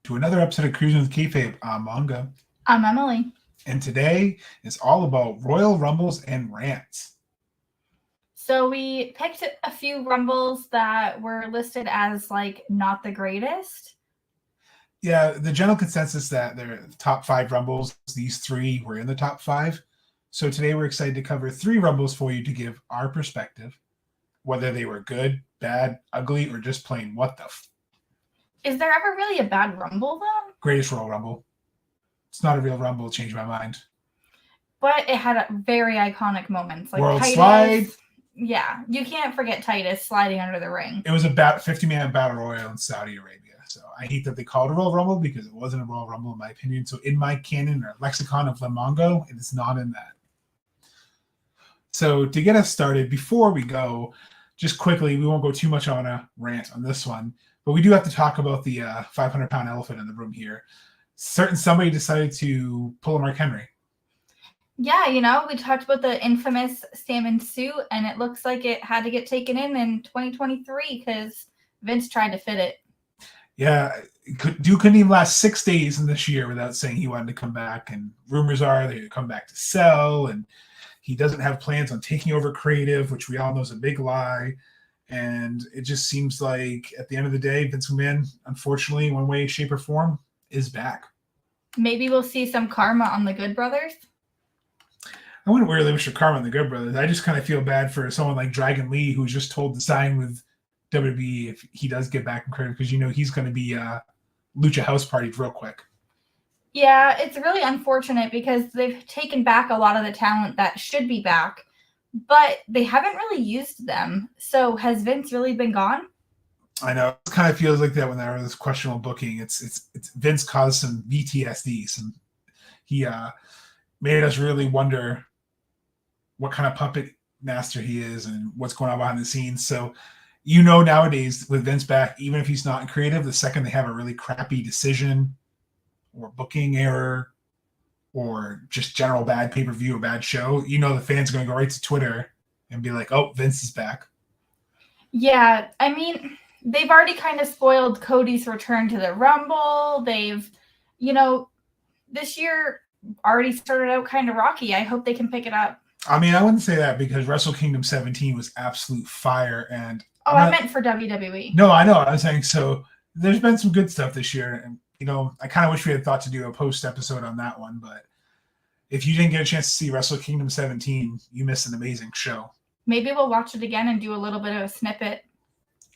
to another episode of Cruising with Kayfabe. I'm Manga, I'm Emily. and today is all about Royal Rumbles and rants. So we picked a few Rumbles that were listed as not the greatest. Yeah, the general consensus that they're the top 5 Rumbles, these 3 were in the top 5. So today we're excited to cover 3 Rumbles for you to give our perspective, whether they were good, bad, ugly, or just plain what the Is there ever really a bad Rumble though? Greatest Royal Rumble. It's not a real Rumble, changed my mind. But it had very iconic moments. Like World Titus, Slide. Yeah, you can't forget Titus sliding under the ring. It was a 50-man battle royal in Saudi Arabia. So I hate that they called it a Royal Rumble because it wasn't a Royal Rumble in my opinion. So in my canon or lexicon of Lamongo, it is not in that. So to get us started, before we go, just quickly, we won't go too much on a rant on this one, but we do have to talk about the 500-pound elephant in the room here. Somebody decided to pull a Mark Henry. Yeah, we talked about the infamous salmon suit, and it looks like it had to get taken in 2023 because Vince tried to fit it. Yeah, Duke couldn't even last 6 days in this year without saying he wanted to come back, and rumors are they're going to come back to sell, and he doesn't have plans on taking over creative, which we all know is a big lie. And it just seems like at the end of the day, Vince McMahon, unfortunately, in one way, shape, or form, is back. Maybe we'll see some karma on the Good Brothers. I wouldn't really wish for karma on the Good Brothers. I just kind of feel bad for someone like Dragon Lee, who's just told to sign with WWE if he does get back in creative, because he's going to be Lucha House Party real quick. Yeah, it's really unfortunate because they've taken back a lot of the talent that should be back, but they haven't really used them. So has Vince really been gone? I know. It kind of feels like that when there was this questionable booking. It's Vince caused some PTSD. He made us really wonder what kind of puppet master he is and what's going on behind the scenes. So, nowadays with Vince back, even if he's not in creative, the second they have a really crappy decision or booking error or just general bad pay-per-view or bad show, the fans are going to go right to Twitter and be like, oh, Vince is back. Yeah, I mean, they've already kind of spoiled Cody's return to the Rumble. They've, this year already started out kind of rocky. I hope they can pick it up. I mean, I wouldn't say that because Wrestle Kingdom 17 was absolute fire. And I meant for WWE. No, I know. I was saying, so there's been some good stuff this year. And, I kind of wish we had thought to do a post episode on that one. But if you didn't get a chance to see Wrestle Kingdom 17, you missed an amazing show. Maybe we'll watch it again and do a little bit of a snippet.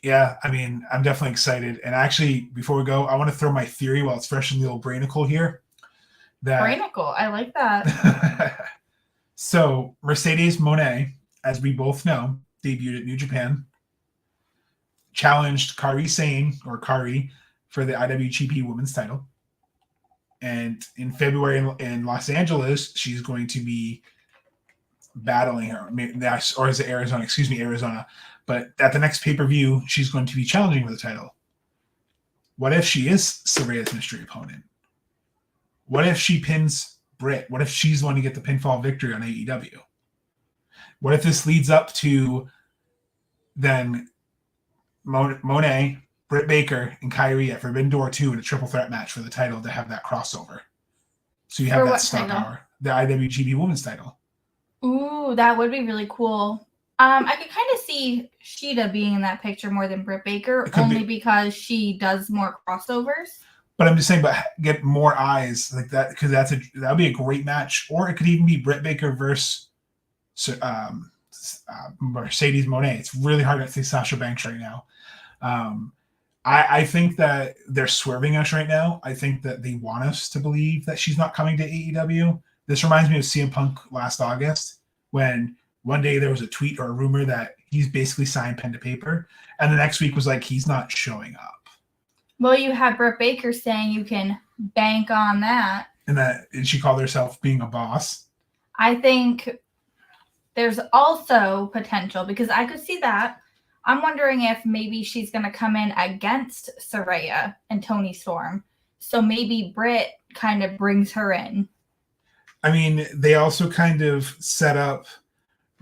Yeah, I mean, I'm definitely excited. And actually, before we go, I want to throw my theory while it's fresh in the old brainicle here. Brainicle, I like that. So, Mercedes Moné, as we both know, debuted at New Japan, challenged Kairi Sane, or Kairi, for the IWGP Women's title. And in February in Los Angeles, she's going to be battling her. Or is it Arizona? Excuse me, Arizona. But at the next pay-per-view, she's going to be challenging for the title. What if she is Saraya's mystery opponent? What if she pins Britt? What if she's the one to get the pinfall victory on AEW? What if this leads up to then Moné, Britt Baker, and Kairi at Forbidden Door 2 in a triple threat match for the title to have that crossover? So you have that star power, the IWGP Women's title. Ooh, that would be really cool. I could kind of see Shida being in that picture more than Britt Baker, only because she does more crossovers. But I'm just saying, get more eyes like that, because that would be a great match. Or it could even be Britt Baker versus Mercedes Moné. It's really hard to say Sasha Banks right now. I think that they're swerving us right now. I think that they want us to believe that she's not coming to AEW. This reminds me of CM Punk last August, when one day there was a tweet or a rumor that he's basically signed pen to paper, and the next week was like, he's not showing up. Well, you have Britt Baker saying you can bank on that. And she called herself being a boss. I think there's also potential, because I could see that. I'm wondering if maybe she's going to come in against Saraya and Toni Storm. So maybe Britt kind of brings her in. I mean, they also kind of set up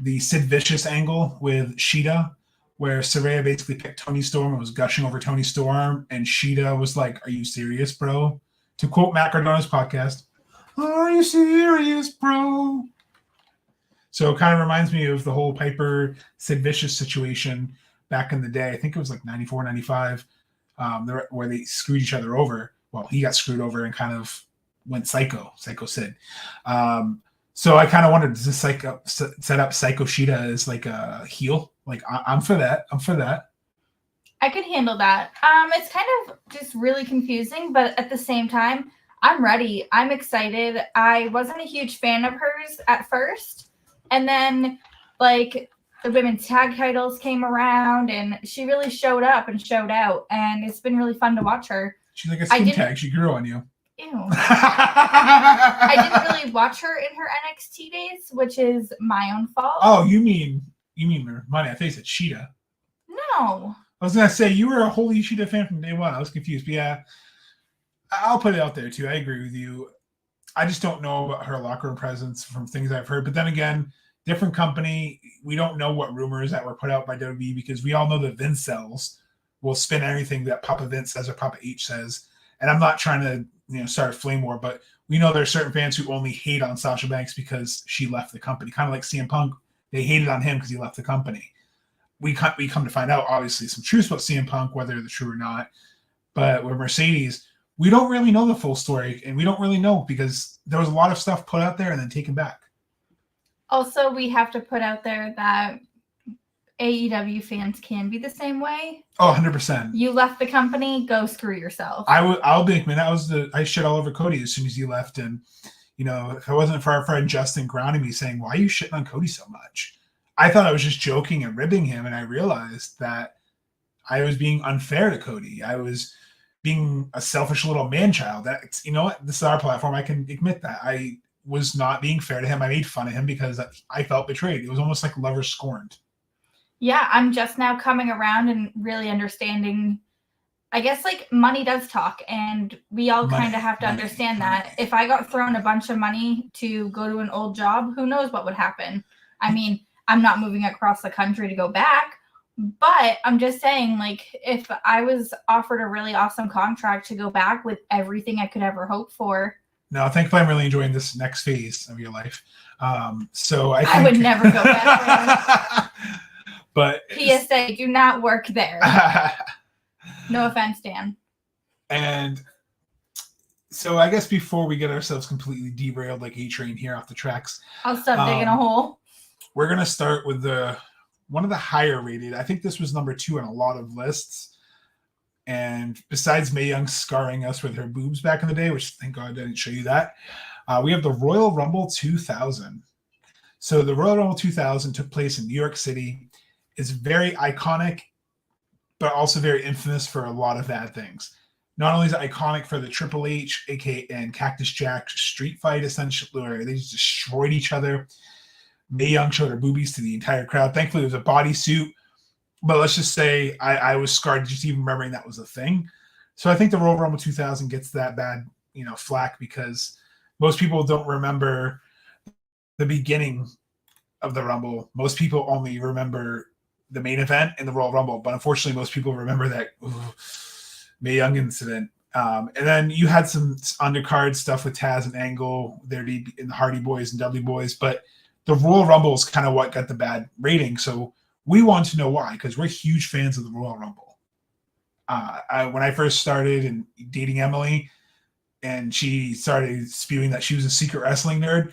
the Sid Vicious angle with Shida, where Saraya basically picked Tony Storm and was gushing over Tony Storm, and Shida was like, "Are you serious, bro?" To quote Matt Cardona's podcast, "Are you serious, bro?" So it kind of reminds me of the whole Piper Sid Vicious situation back in the day. I think it was like 94, 95, where they screwed each other over. Well, he got screwed over and kind of went psycho Sid. So I kind of wondered, does this set up Psycho Shida as like a heel? Like, I'm for that. I could handle that. It's kind of just really confusing, but at the same time, I'm ready. I'm excited. I wasn't a huge fan of hers at first. And then, like, the women's tag titles came around, and she really showed up and showed out. And it's been really fun to watch her. She's like a skin tag. She grew on you. Ew. I didn't really watch her in her NXT days, which is my own fault. Oh, you mean her money? I think it's Shida. No. I was gonna say you were a holy Shida fan from day one. I was confused, but yeah, I'll put it out there too. I agree with you. I just don't know about her locker room presence from things I've heard. But then again, different company. We don't know what rumors that were put out by WWE because we all know that Vince sells will spin everything that Papa Vince says or Papa H says. And I'm not trying to start a flame war, but we know there are certain fans who only hate on Sasha Banks because she left the company. Kind of like CM Punk, they hated on him because he left the company. We come to find out, obviously, some truths about CM Punk, whether they're true or not. But with Mercedes, we don't really know the full story, and we don't really know because there was a lot of stuff put out there and then taken back. Also, we have to put out there that AEW fans can be the same way. Oh, 100%. You left the company, go screw yourself. I'll be like, man, I shit all over Cody as soon as he left. And, if it wasn't for our friend Justin grounding me saying, why are you shitting on Cody so much? I thought I was just joking and ribbing him. And I realized that I was being unfair to Cody. I was being a selfish little man-child. That's, what? This is our platform. I can admit that. I was not being fair to him. I made fun of him because I felt betrayed. It was almost like lovers scorned. Yeah, I'm just now coming around and really understanding. I guess like money does talk, and we all kind of have to understand that. If I got thrown a bunch of money to go to an old job, who knows what would happen? I mean, I'm not moving across the country to go back, but I'm just saying, like, if I was offered a really awesome contract to go back with everything I could ever hope for. No, thankfully, I'm really enjoying this next phase of your life. So I would never go back. But PSA, do not work there. No offense, Dan. And so I guess before we get ourselves completely derailed like A-Train here off the tracks, I'll stop digging a hole. We're going to start with one of the higher rated. I think this was number 2 on a lot of lists. And besides Mae Young scarring us with her boobs back in the day, which thank God I didn't show you that, we have the Royal Rumble 2000. So the Royal Rumble 2000 took place in New York City. It's very iconic, but also very infamous for a lot of bad things. Not only is it iconic for the Triple H, aka and Cactus Jack street fight, essentially, where they just destroyed each other. Mae Young showed her boobies to the entire crowd. Thankfully, it was a bodysuit. But let's just say I was scarred just even remembering that was a thing. So I think the Royal Rumble 2000 gets that bad, flack because most people don't remember the beginning of the Rumble. Most people only remember the main event in the Royal Rumble. But unfortunately, most people remember that Mae Young incident. And then you had some undercard stuff with Taz and Angle, in the Hardy Boys and Dudley Boys. But the Royal Rumble is kind of what got the bad rating. So we want to know why, because we're huge fans of the Royal Rumble. When I first started and dating Emily, and she started spewing that she was a secret wrestling nerd,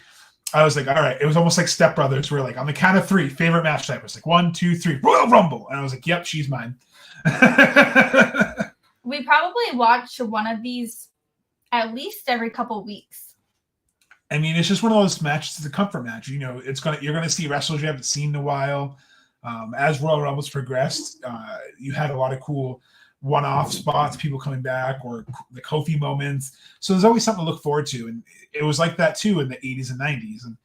I was like, all right. It was almost like Step Brothers. We're like, on the count of 3, favorite match type. It was like 1, 2, 3, Royal Rumble. And I was like, yep, she's mine. We probably watch one of these at least every couple weeks. I mean, it's just one of those matches. It's a comfort match. You're going to see wrestlers you haven't seen in a while. As Royal Rumbles progressed, you had a lot of cool one-off spots, people coming back, or the Kofi moments. So there's always something to look forward to. And it was like that too in the 80s and 90s. And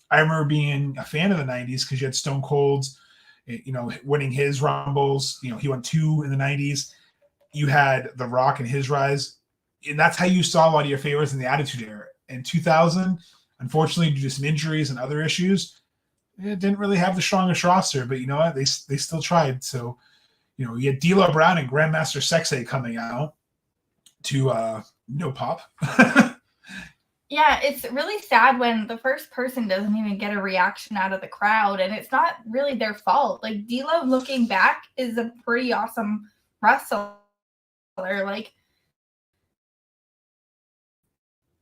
I remember being a fan of the 90s because you had Stone Cold's, winning his Rumbles. He won 2 in the 90s. You had The Rock and his rise. And that's how you saw a lot of your favorites in the Attitude Era. In 2000, unfortunately, due to some injuries and other issues, it didn't really have the strongest roster, but you know what? They still tried. So, you know, you had D'Lo Brown and Grandmaster Sexay coming out to no pop. Yeah, it's really sad when the first person doesn't even get a reaction out of the crowd, and it's not really their fault. Like, D'Lo, looking back, is a pretty awesome wrestler. Like,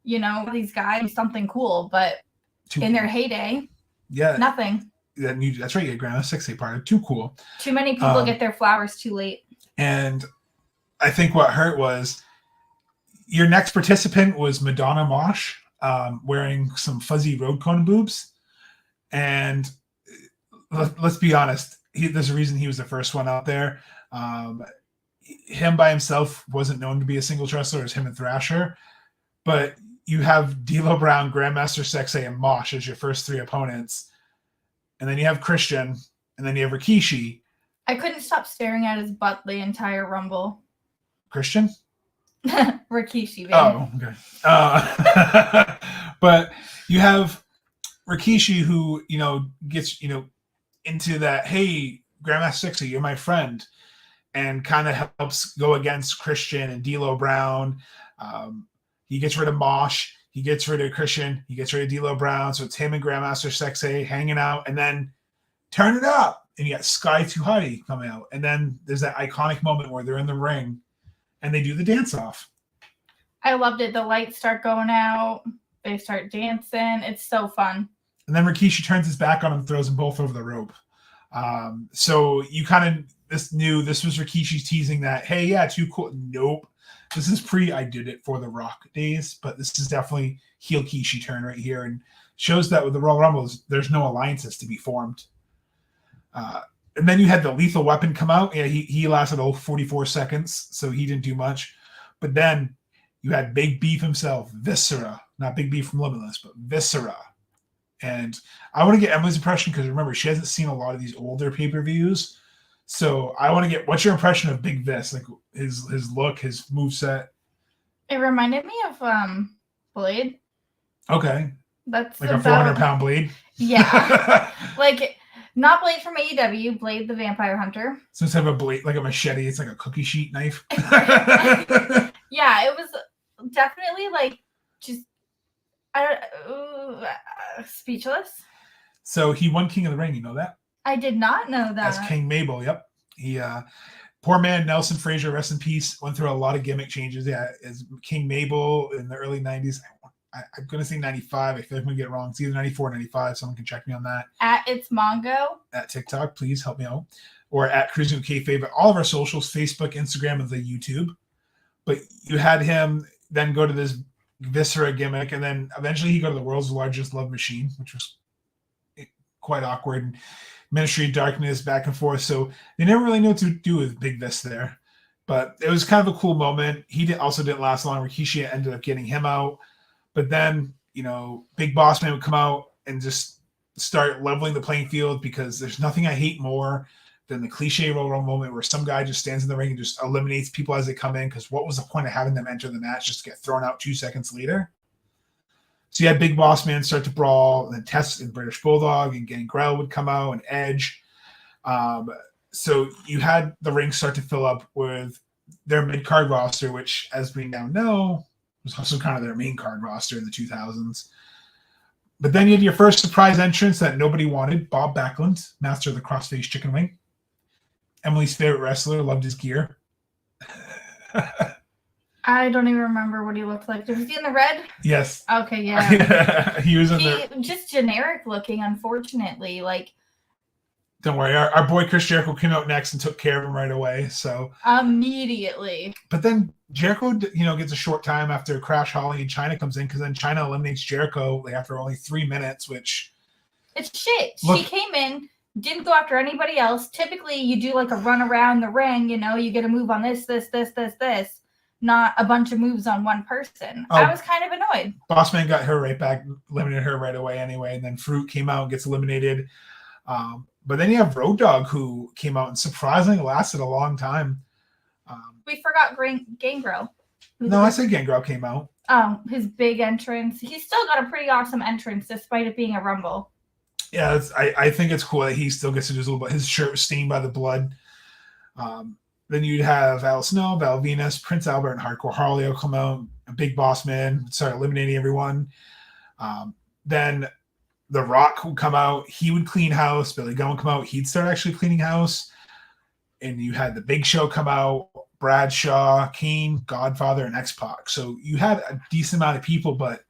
you know, these guys do something cool, but in their heyday, nothing. That's right. You had Grandmaster Sexay part. Too cool. Too many people get their flowers too late. And I think what hurt was your next participant was Madonna Mosh, wearing some fuzzy road cone boobs. And let's be honest, there's a reason he was the first one out there. Him by himself wasn't known to be a singles wrestler. It was him and Thrasher. But you have D'Lo Brown, Grandmaster Sexay, and Mosh as your first three opponents. And then you have Christian, and then you have Rikishi. I couldn't stop staring at his butt the entire Rumble. Christian? Rikishi, baby. Oh, okay. But you have Rikishi who, you know, gets, you know, into that, hey, Grandmaster Sexay, you're my friend, and kind of helps go against Christian and D'Lo Brown. He gets rid of Mosh. He gets rid of Christian. He gets rid of D'Lo Brown. So it's him and Grandmaster Sexay hanging out, and then turn it up. And you got Sky Too Hottie coming out. And then there's that iconic moment where they're in the ring and they do the dance off. I loved it. The lights start going out. They start dancing. It's so fun. And then Rikishi turns his back on him and throws them both over the rope. So you kind of knew this was Rikishi's teasing that, hey, yeah, too cool. Nope. This is I did it for the Rock days, but this is definitely heel Kishi turn right here, and shows that with the Royal Rumbles, there's no alliances to be formed. And then you had the Lethal Weapon come out. Yeah, he lasted 44 seconds, so he didn't do much. But then you had Big Beef himself, Viscera, not Big Beef from Limitless, but Viscera. And I want to get Emily's impression because remember, she hasn't seen a lot of these older pay-per-views. So I want to get, what's your impression of Big Vis? Like his look, his moveset? It reminded me of Blade. Okay. That's like a 400-pound Blade? Yeah. Like, not Blade from AEW, Blade the Vampire Hunter. So instead of a blade, like a machete, it's like a cookie sheet knife. Yeah, it was definitely like just speechless. So he won King of the Ring, you know that? I did not know that. As King Mabel, yep. He poor man Nelson Frazier, rest in peace, went through a lot of gimmick changes. Yeah, as King Mabel in the early 90s. I'm going to say 95. I feel like I'm going to get it wrong. It's either 94 or 95. Someone can check me on that. At It's Mongo. At TikTok, please help me out. Or at Cruising with Kayfabe. But all of our socials, Facebook, Instagram, and the YouTube. But you had him then go to this Viscera gimmick, and then eventually he go to the world's largest love machine, which was quite awkward. And Ministry of Darkness, back and forth. So they never really knew what to do with Big Vis there. But it was kind of a cool moment. He also didn't last long. Rikishi ended up getting him out. But then, you know, Big Boss Man would come out and just start leveling the playing field, because there's nothing I hate more than the cliche Royal Rumble moment where some guy just stands in the ring and just eliminates people as they come in, because what was the point of having them enter the match just to get thrown out 2 seconds later? So you had Big Boss Man start to brawl, and then Test and British Bulldog and Gangrel would come out, and Edge. So you had the ring start to fill up with their mid-card roster, which, as we now know, was also kind of their main card roster in the 2000s. But then you had your first surprise entrance that nobody wanted, Bob Backlund, master of the crossface chicken wing. Emily's favorite wrestler, loved his gear. I don't even remember what he looked like. Was he in the red? Yes. Okay, yeah. He was in there. Just generic looking, unfortunately. Like, don't worry, our boy Chris Jericho came out next and took care of him right away. So immediately. But then Jericho, gets a short time after Crash Holly and China comes in, because then China eliminates Jericho after only 3 minutes, which it's shit. She came in, didn't go after anybody else. Typically, you do like a run around the ring. You get a move on this, not a bunch of moves on one person. I was kind of annoyed. Bossman got her right back, eliminated her right away anyway, and then Fruit came out and gets eliminated. But then you have Road Dogg, who came out and surprisingly lasted a long time. We forgot Gangrel. No, I said Gangrel came out. Oh, his big entrance. He's still got a pretty awesome entrance despite it being a Rumble. Yeah, I think it's cool that he still gets to do his little bit. His shirt was stained by the blood. Then you'd have Al Snow, Val Venus, Prince Albert, and Hardcore Harley will come out. A Big Boss Man start eliminating everyone. Then The Rock would come out. He would clean house. Billy Gunn would come out. He'd start actually cleaning house. And you had the Big Show come out. Bradshaw, Kane, Godfather, and X-Pac. So you had a decent amount of people, but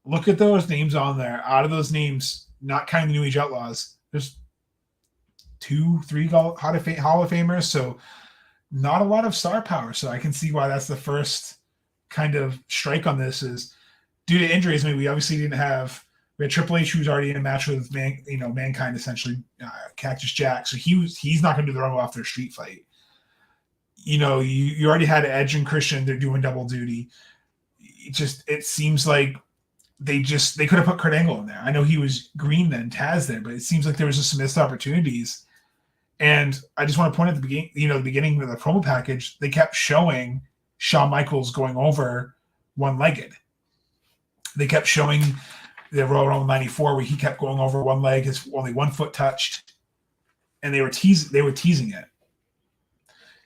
look at those names on there. Out of those names, not counting the New Age Outlaws, there's 2-3 Hall of Famers. So not a lot of star power. So I can see why that's the first kind of strike on this is due to injuries. I mean, we obviously didn't have we had Triple H, who was already in a match with Mankind, essentially, Cactus Jack. So he's not going to do the Rumble after a street fight. You already had Edge and Christian. They're doing double duty. It seems like they could have put Kurt Angle in there. I know he was green then, Taz there, but it seems like there was just some missed opportunities. And I just want to point at the beginning of the promo package, they kept showing Shawn Michaels going over one-legged. They kept showing the Royal Rumble 94 where he kept going over one leg, his only 1 foot touched, and they were teasing it.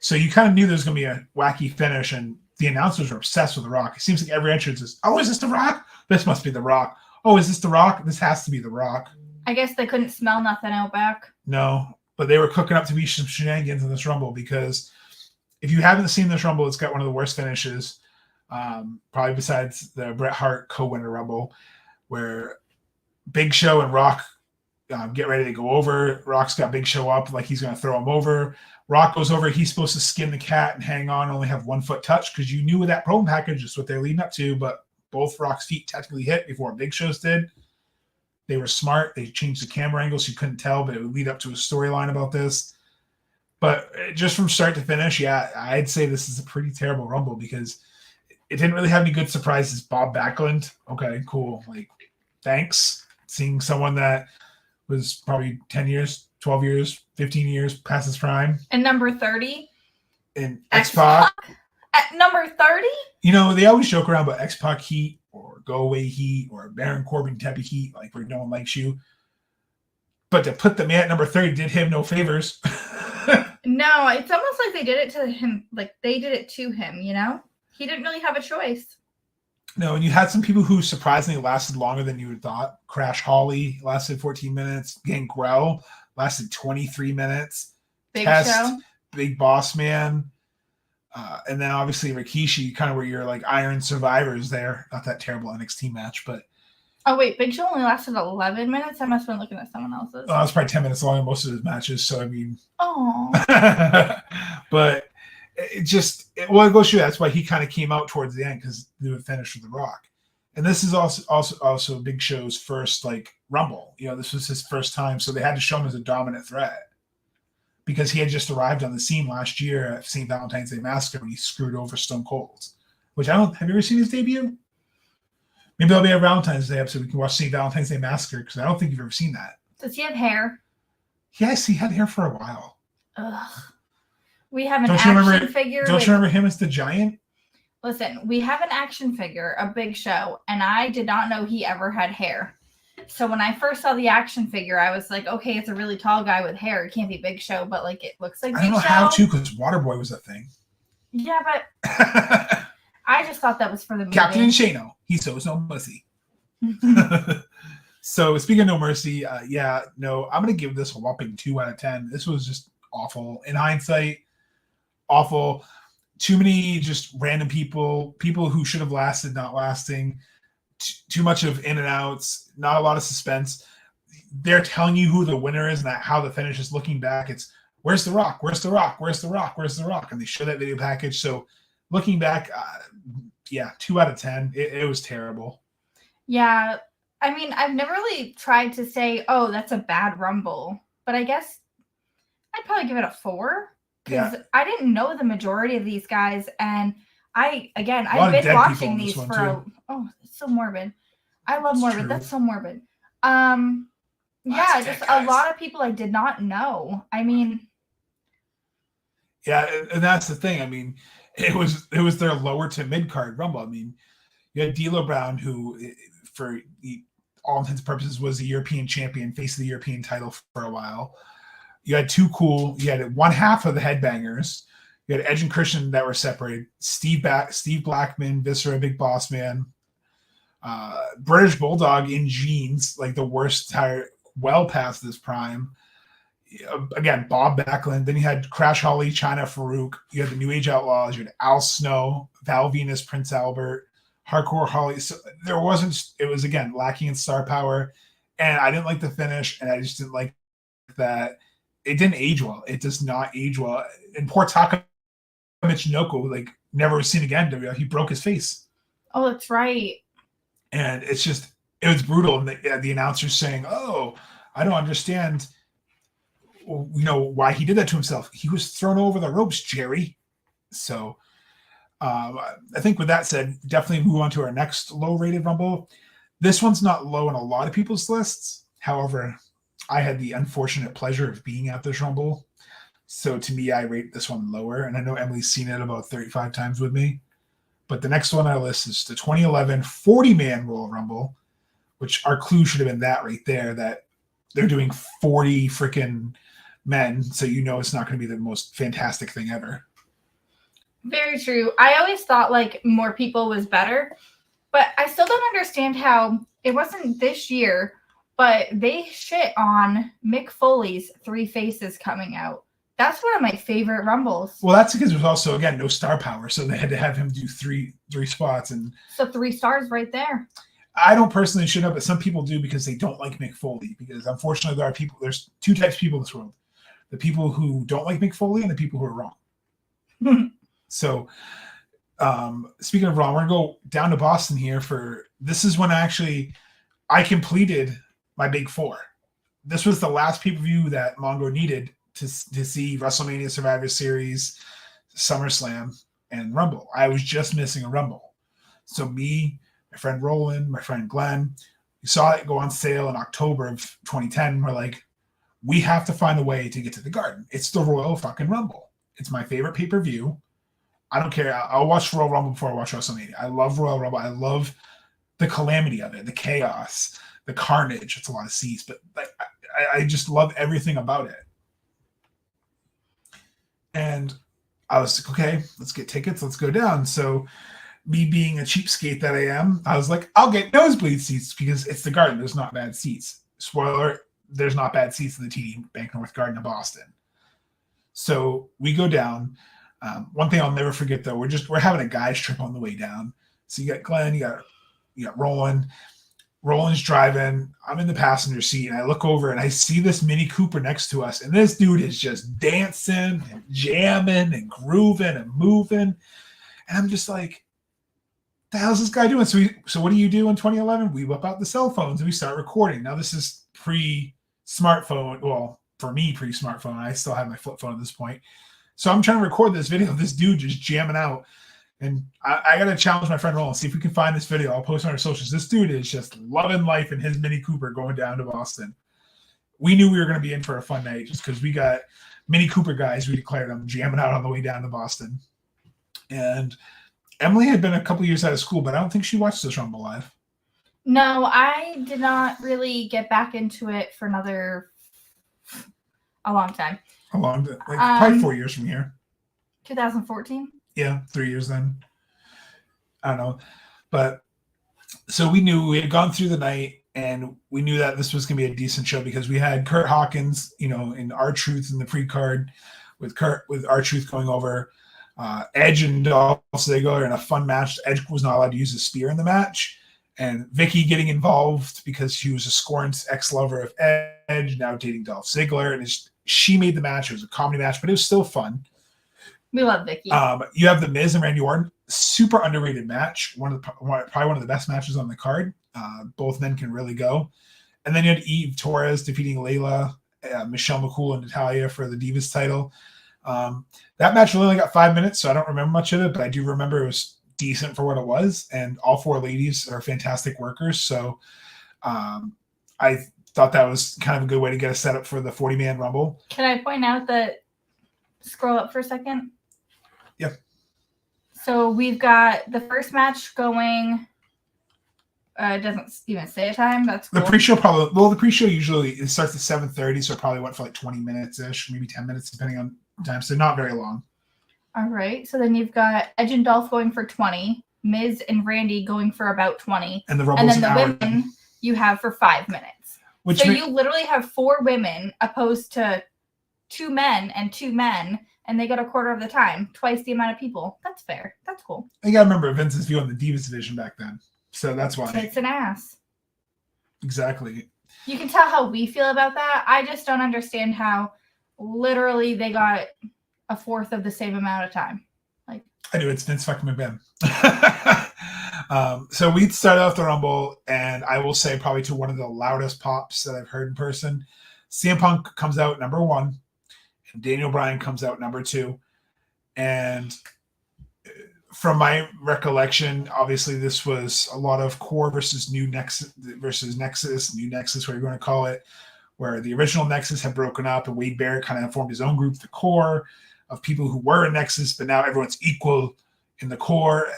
So you kind of knew there was going to be a wacky finish, and the announcers were obsessed with The Rock. It seems like every entrance is, oh, is this The Rock? This must be The Rock. Oh, is this The Rock? This has to be The Rock. I guess they couldn't smell nothing out back. No, but they were cooking up to be some shenanigans in this Rumble, because if you haven't seen this Rumble, it's got one of the worst finishes, probably besides the Bret Hart co-winner Rumble, where Big Show and Rock get ready to go over. Rock's got Big Show up like he's going to throw him over. Rock goes over. He's supposed to skin the cat and hang on, only have 1 foot touch, because you knew with that promo package is what they're leading up to, but both Rock's feet technically hit before Big Show's did. They were smart. They changed the camera angle so you couldn't tell, but it would lead up to a storyline about this. But just from start to finish, yeah, I'd say this is a pretty terrible Rumble, because it didn't really have any good surprises. Bob Backlund, okay, cool. Like, thanks. Seeing someone that was probably 10 years, 12 years, 15 years past his prime. And number 30? And X-Pac. At number 30? They always joke around about X-Pac heat or go away heat or Baron Corbin type of heat, like where no one likes you. But to put the man at number 30 did him no favors. No, it's almost like they did it to him. Like they did it to him, He didn't really have a choice. No, and you had some people who surprisingly lasted longer than you would thought. Crash Holly lasted 14 minutes. Gangrel lasted 23 minutes. Big Show. Big Boss Man. And then obviously Rikishi, kind of where you're like Iron Survivors there. Not that terrible NXT match, but. Oh, wait. Big Show only lasted 11 minutes? I must have been looking at someone else's. It was probably 10 minutes long in most of his matches. So, I mean. Oh. But it goes through. That's why he kind of came out towards the end, because they would finish with The Rock. And this is also Big Show's first Rumble. This was his first time, so they had to show him as a dominant threat, because he had just arrived on the scene last year at St. Valentine's Day Massacre when he screwed over Stone Cold. Which have you ever seen his debut? Maybe that'll be a Valentine's Day episode. We can watch St. Valentine's Day Massacre, because I don't think you've ever seen that. Does he have hair? Yes, he had hair for a while. Ugh. We have an action figure. Don't you remember him as the Giant? Listen, we have an action figure, a Big Show, and I did not know he ever had hair. So when I first saw the action figure, I was like, okay, it's a really tall guy with hair. It can't be Big Show, but it looks like Big Show. I don't know how to, because Waterboy was a thing. Yeah, but I just thought that was for the movie. Captain Shano, he shows no mercy. So speaking of no mercy, I'm going to give this a whopping 2 out of 10. This was just awful. In hindsight, awful. Too many just random people who should have lasted, not lasting. Too much of in and outs, not a lot of suspense. They're telling you who the winner is and how the finish is. Looking back, it's where's The Rock? Where's The Rock? Where's The Rock? Where's The Rock? And they show that video package. So looking back, 2 out of 10. It was terrible. Yeah. I mean, I've never really tried to say, oh, that's a bad Rumble. But I guess I'd probably give it a 4. Because I didn't know the majority of these guys. And I've been watching these for it's so morbid. I love morbid. True. That's so morbid. Just a lot of people I did not know. I mean, yeah, and that's the thing. I mean, it was their lower to mid card Rumble. I mean, you had D'Lo Brown, who for all intents and purposes, was the European champion, face of the European title for a while. You had you had one half of the Headbangers. You had Edge and Christian that were separated. Steve Blackman, Viscera, Big Boss Man, British Bulldog in jeans, like the worst tire, well past this prime. Again, Bob Backlund. Then you had Crash Holly, China Farouk. You had the New Age Outlaws. You had Al Snow, Val Venus, Prince Albert, Hardcore Holly. So there wasn't. It was again lacking in star power, and I didn't like the finish, and I just didn't like that. It didn't age well. It does not age well. And poor Taka Michinoko, like never was seen again. He broke his face. Oh, that's right. And it was brutal. And the announcers saying, "Oh, I don't understand, why he did that to himself. He was thrown over the ropes, Jerry." So I think with that said, definitely move on to our next low-rated Rumble. This one's not low on a lot of people's lists. However, I had the unfortunate pleasure of being at this Rumble. So to me, I rate this one lower. And I know Emily's seen it about 35 times with me. But the next one on our list is the 2011 40-man Royal Rumble, which our clue should have been that right there, that they're doing 40 freaking men. So it's not going to be the most fantastic thing ever. Very true. I always thought like more people was better. But I still don't understand how it wasn't this year, but they shit on Mick Foley's 3 Faces coming out. That's one of my favorite Rumbles. Well, that's because there's also, again, no star power. So they had to have him do three spots. And so 3 stars right there. I don't personally shit up, but some people do because they don't like Mick Foley. Because unfortunately, there's 2 types of people in this world. The people who don't like Mick Foley and the people who are wrong. So speaking of wrong, we're going to go down to Boston here this is when I completed my big 4. This was the last pay-per-view that Mongo needed to see WrestleMania, Survivor Series, SummerSlam, and Rumble. I was just missing a Rumble. So me, my friend Roland, my friend Glenn, we saw it go on sale in October of 2010. We're like, we have to find a way to get to the Garden. It's the Royal fucking Rumble. It's my favorite pay-per-view. I don't care. I'll watch Royal Rumble before I watch WrestleMania. I love Royal Rumble. I love the calamity of it, the chaos, the carnage. It's a lot of C's, but I just love everything about it. And I was like, okay, let's get tickets. Let's go down. So me being a cheapskate that I am, I was like, I'll get nosebleed seats because it's the Garden. There's not bad seats. Spoiler, there's not bad seats in the TD Bank North Garden in Boston. So we go down. One thing I'll never forget, though, we're having a guys trip on the way down. So you got Glenn, you got Roland. Roland's driving. I'm in the passenger seat, and I look over, and I see this Mini Cooper next to us, and this dude is just dancing and jamming and grooving and moving. And I'm just like, the hell's this guy doing? So what do you do in 2011? We whip out the cell phones, and we start recording. Now, this is pre-smartphone. Well, for me, pre-smartphone. I still have my flip phone at this point. So I'm trying to record this video of this dude just jamming out. And I got to challenge my friend Roland, see if we can find this video. I'll post on our socials. This dude is just loving life in his Mini Cooper going down to Boston. We knew we were going to be in for a fun night just because we got Mini Cooper guys, we declared them, jamming out on the way down to Boston. And Emily had been a couple years out of school, but I don't think she watched this Rumble live. No, I did not really get back into it for a long time. Probably 4 years from here. 2014? Yeah, 3 years then. I don't know. But so we knew we had gone through the night and we knew that this was going to be a decent show because we had Kurt Hawkins, in R-Truth in the pre-card with R-Truth going over. Edge and Dolph Ziggler in a fun match. Edge was not allowed to use a spear in the match. And Vicky getting involved because she was a scorned ex-lover of Edge, now dating Dolph Ziggler. And she made the match. It was a comedy match, but it was still fun. We love Vicky. You have The Miz and Randy Orton. Super underrated match. Probably one of the best matches on the card. Both men can really go. And then you had Eve Torres defeating Layla, Michelle McCool, and Natalya for the Divas title. That match really only got 5 minutes, so I don't remember much of it, but I do remember it was decent for what it was. And all 4 ladies are fantastic workers. So I thought that was kind of a good way to get a setup for the 40-man Rumble. Can I point out that, scroll up for a second? Yep. So we've got the first match going It doesn't even say a time. That's cool. The pre-show usually it starts at 7:30, so it probably went for like 20 minutes ish, maybe 10 minutes depending on time. So not very long. All right. So then you've got Edge and Dolph going for 20, Miz and Randy going for about 20, and then the women you have for 5 minutes. You literally have 4 women opposed to 2 men and 2 men, and they got a quarter of the time, twice the amount of people. That's fair. That's cool. You gotta remember Vince's view on the Divas division back then, so that's why. Tits and ass. Exactly. You can tell how we feel about that. I just don't understand how literally they got a fourth of the same amount of time. Like I do. It's Vince fucking McMahon. So we started off the Rumble, and I will say probably to one of the loudest pops that I've heard in person. CM Punk comes out number 1, and Daniel Bryan comes out number 2. And from my recollection, obviously this was a lot of core versus new Nexus, new Nexus, whatever you want to call it, where the original Nexus had broken up, and Wade Barrett kind of formed his own group, the core of people who were in Nexus, but now everyone's equal in the core.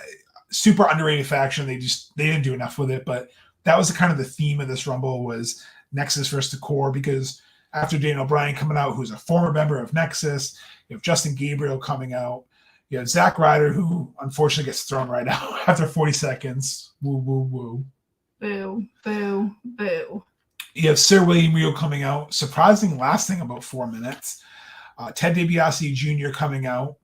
Super underrated faction. They didn't do enough with it, but that was kind of the theme of this Rumble was Nexus versus the core, because after Daniel Bryan coming out, who's a former member of Nexus, you have Justin Gabriel coming out, you have Zack Ryder, who unfortunately gets thrown right out after 40 seconds. Woo, woo, woo. Boo, boo, boo. You have Sir William Regal coming out, surprisingly lasting about 4 minutes. Ted DiBiase Jr. coming out,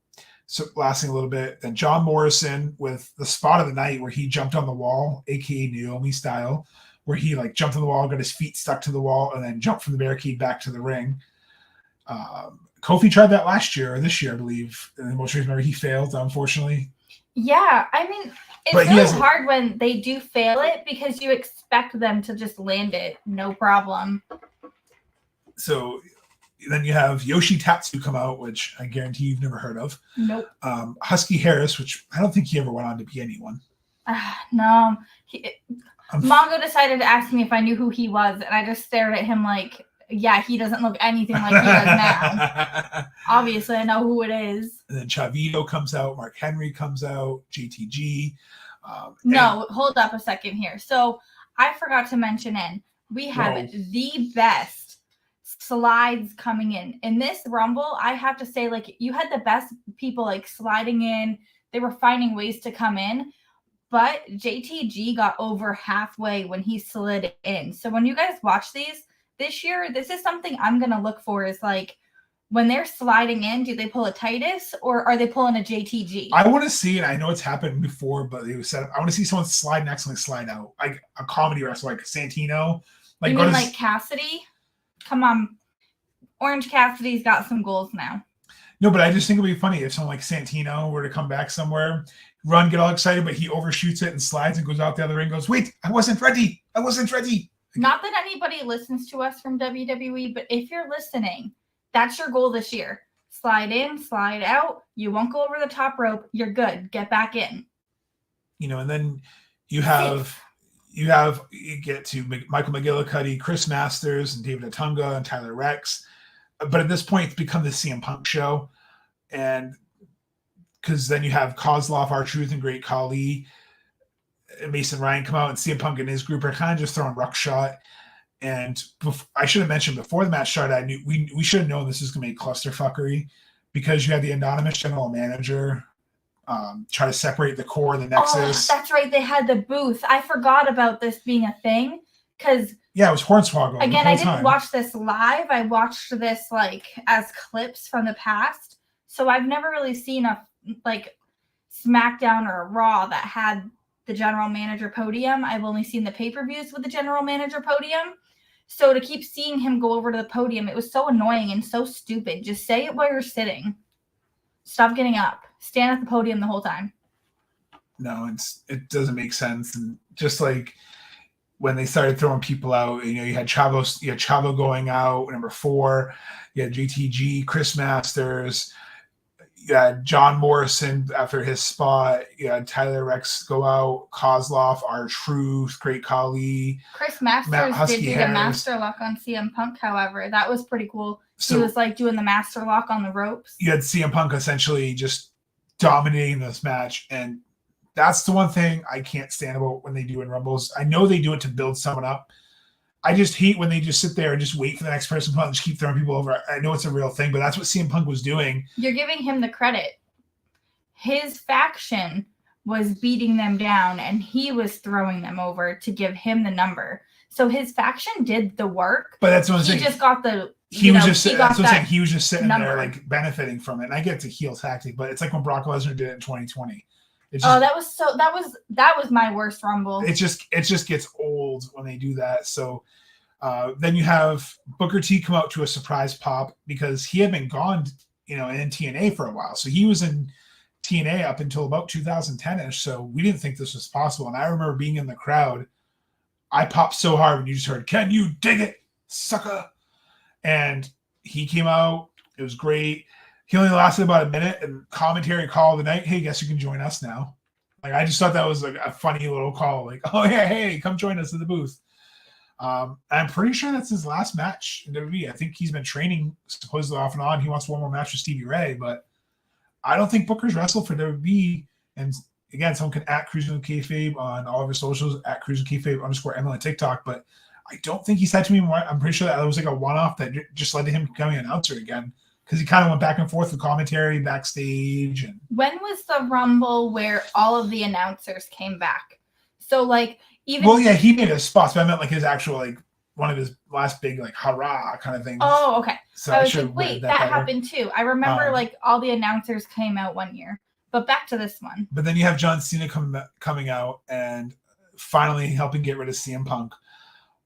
so lasting a little bit. Then John Morrison with the spot of the night where he jumped on the wall, aka Naomi style, where he like jumped on the wall, got his feet stuck to the wall, and then jumped from the barricade back to the ring. Kofi tried that last year or this year, I believe. And the most recent, remember, he failed, unfortunately. Yeah, I mean, it's really hard when they do fail it because you expect them to just land it, no problem. So then you have Yoshi Tatsu come out, which I guarantee you've never heard of. Nope. Husky Harris, which I don't think he ever went on to be anyone. No. Mongo decided to ask me if I knew who he was, and I just stared at him like, yeah, he doesn't look anything like he does now. Obviously, I know who it is. And then Chavito comes out, Mark Henry comes out, JTG. Hold up a second here. So I forgot to mention we have the best slides coming in this Rumble. I have to say, like, you had the best people like sliding in. They were finding ways to come in. But JTG got over halfway when he slid in. So when you guys watch these this year, this is something I'm going to look for is like when they're sliding in, do they pull a Titus or are they pulling a JTG? I want to see, and I know it's happened before, but they said I want to see someone slide and accidentally slide out. Like a comedy wrestler like Santino. Like, you mean like Cassidy? Come on. Orange Cassidy's got some goals now. No, but I just think it'd be funny if someone like Santino were to come back somewhere, run, get all excited, but he overshoots it and slides and goes out the other ring and goes, wait, I wasn't ready. Not that anybody listens to us from WWE, but if you're listening, that's your goal this year. Slide in, slide out. You won't go over the top rope. You're good. Get back in. And then you get to Michael McGillicuddy, Chris Masters, and David Otunga, and Tyler Rex. But at this point, it's become the CM Punk show. And because then you have Kozlov, R-Truth, and Great Khali, and Mason Ryan come out, and CM Punk and his group are kind of just throwing ruckshot. And I should have mentioned before the match started, I knew we should have known this was going to be clusterfuckery because you had the anonymous general manager try to separate the core and the Nexus. Oh, that's right. They had the booth. I forgot about this being a thing because it was Hornswoggle. Again, I didn't watch this live. I watched this like as clips from the past. So I've never really seen a like SmackDown or a Raw that had the general manager podium. I've only seen the pay-per-views with the general manager podium. So to keep seeing him go over to the podium, it was so annoying and so stupid. Just say it while you're sitting. Stop getting up. Stand at the podium the whole time. No, it doesn't make sense. And just like when they started throwing people out, you had Chavo going out, number 4. You had JTG, Chris Masters. You had John Morrison after his spot. You had Tyler Rex go out, Kozlov, R-Truth, Great Khali. Chris Masters did do the master lock on CM Punk, however. That was pretty cool. So, he was like doing the master lock on the ropes. You had CM Punk essentially just dominating this match, and That's the one thing I can't stand about when they do in Rumbles. I know they do it to build someone up. I just hate when they just sit there and just wait for the next person to come out and just keep throwing people over. I know it's a real thing, but that's what CM Punk was doing. You're giving him the credit. His faction was beating them down, and he was throwing them over to give him the number. So his faction did the work. But that's what I'm saying. He just got the. He was just that's what I'm saying. He was just sitting number. there like benefiting from it. And I get it's a heel tactic, but it's like when Brock Lesnar did it in 2020. Just, that was my worst Rumble. It just gets old when they do that. So then you have Booker T come out to a surprise pop because he had been gone, in TNA for a while. So he was in TNA up until about 2010-ish. So we didn't think this was possible. And I remember being in the crowd. I popped so hard when you just heard, "Can you dig it, sucker?" And he came out. It was great. He only lasted about a minute, and commentary call of the night, "Hey, guess you can join us now." Like, I just thought that was like a funny little call. Like, "Oh, yeah, hey, come join us in the booth." I'm pretty sure that's his last match in WWE. I think he's been training supposedly off and on. He wants one more match with Stevie Ray, but I don't think Booker's wrestled for WWE. And again, someone can @ Cruising with Kayfabe on all of his socials, @ Cruising Kayfabe _ML on TikTok, but I don't think he's had too many more. I'm pretty sure that was like a one-off that just led to him becoming an announcer again, because he kind of went back and forth with commentary backstage. And when was the Rumble where all of the announcers came back? So like even he made a spot, but I meant like his actual like one of his last big like hurrah kind of things. Oh, okay. So I was like, wait, that better. happened too. I remember like all the announcers came out one year. But back to this one. But then you have John Cena coming out and finally helping get rid of CM Punk,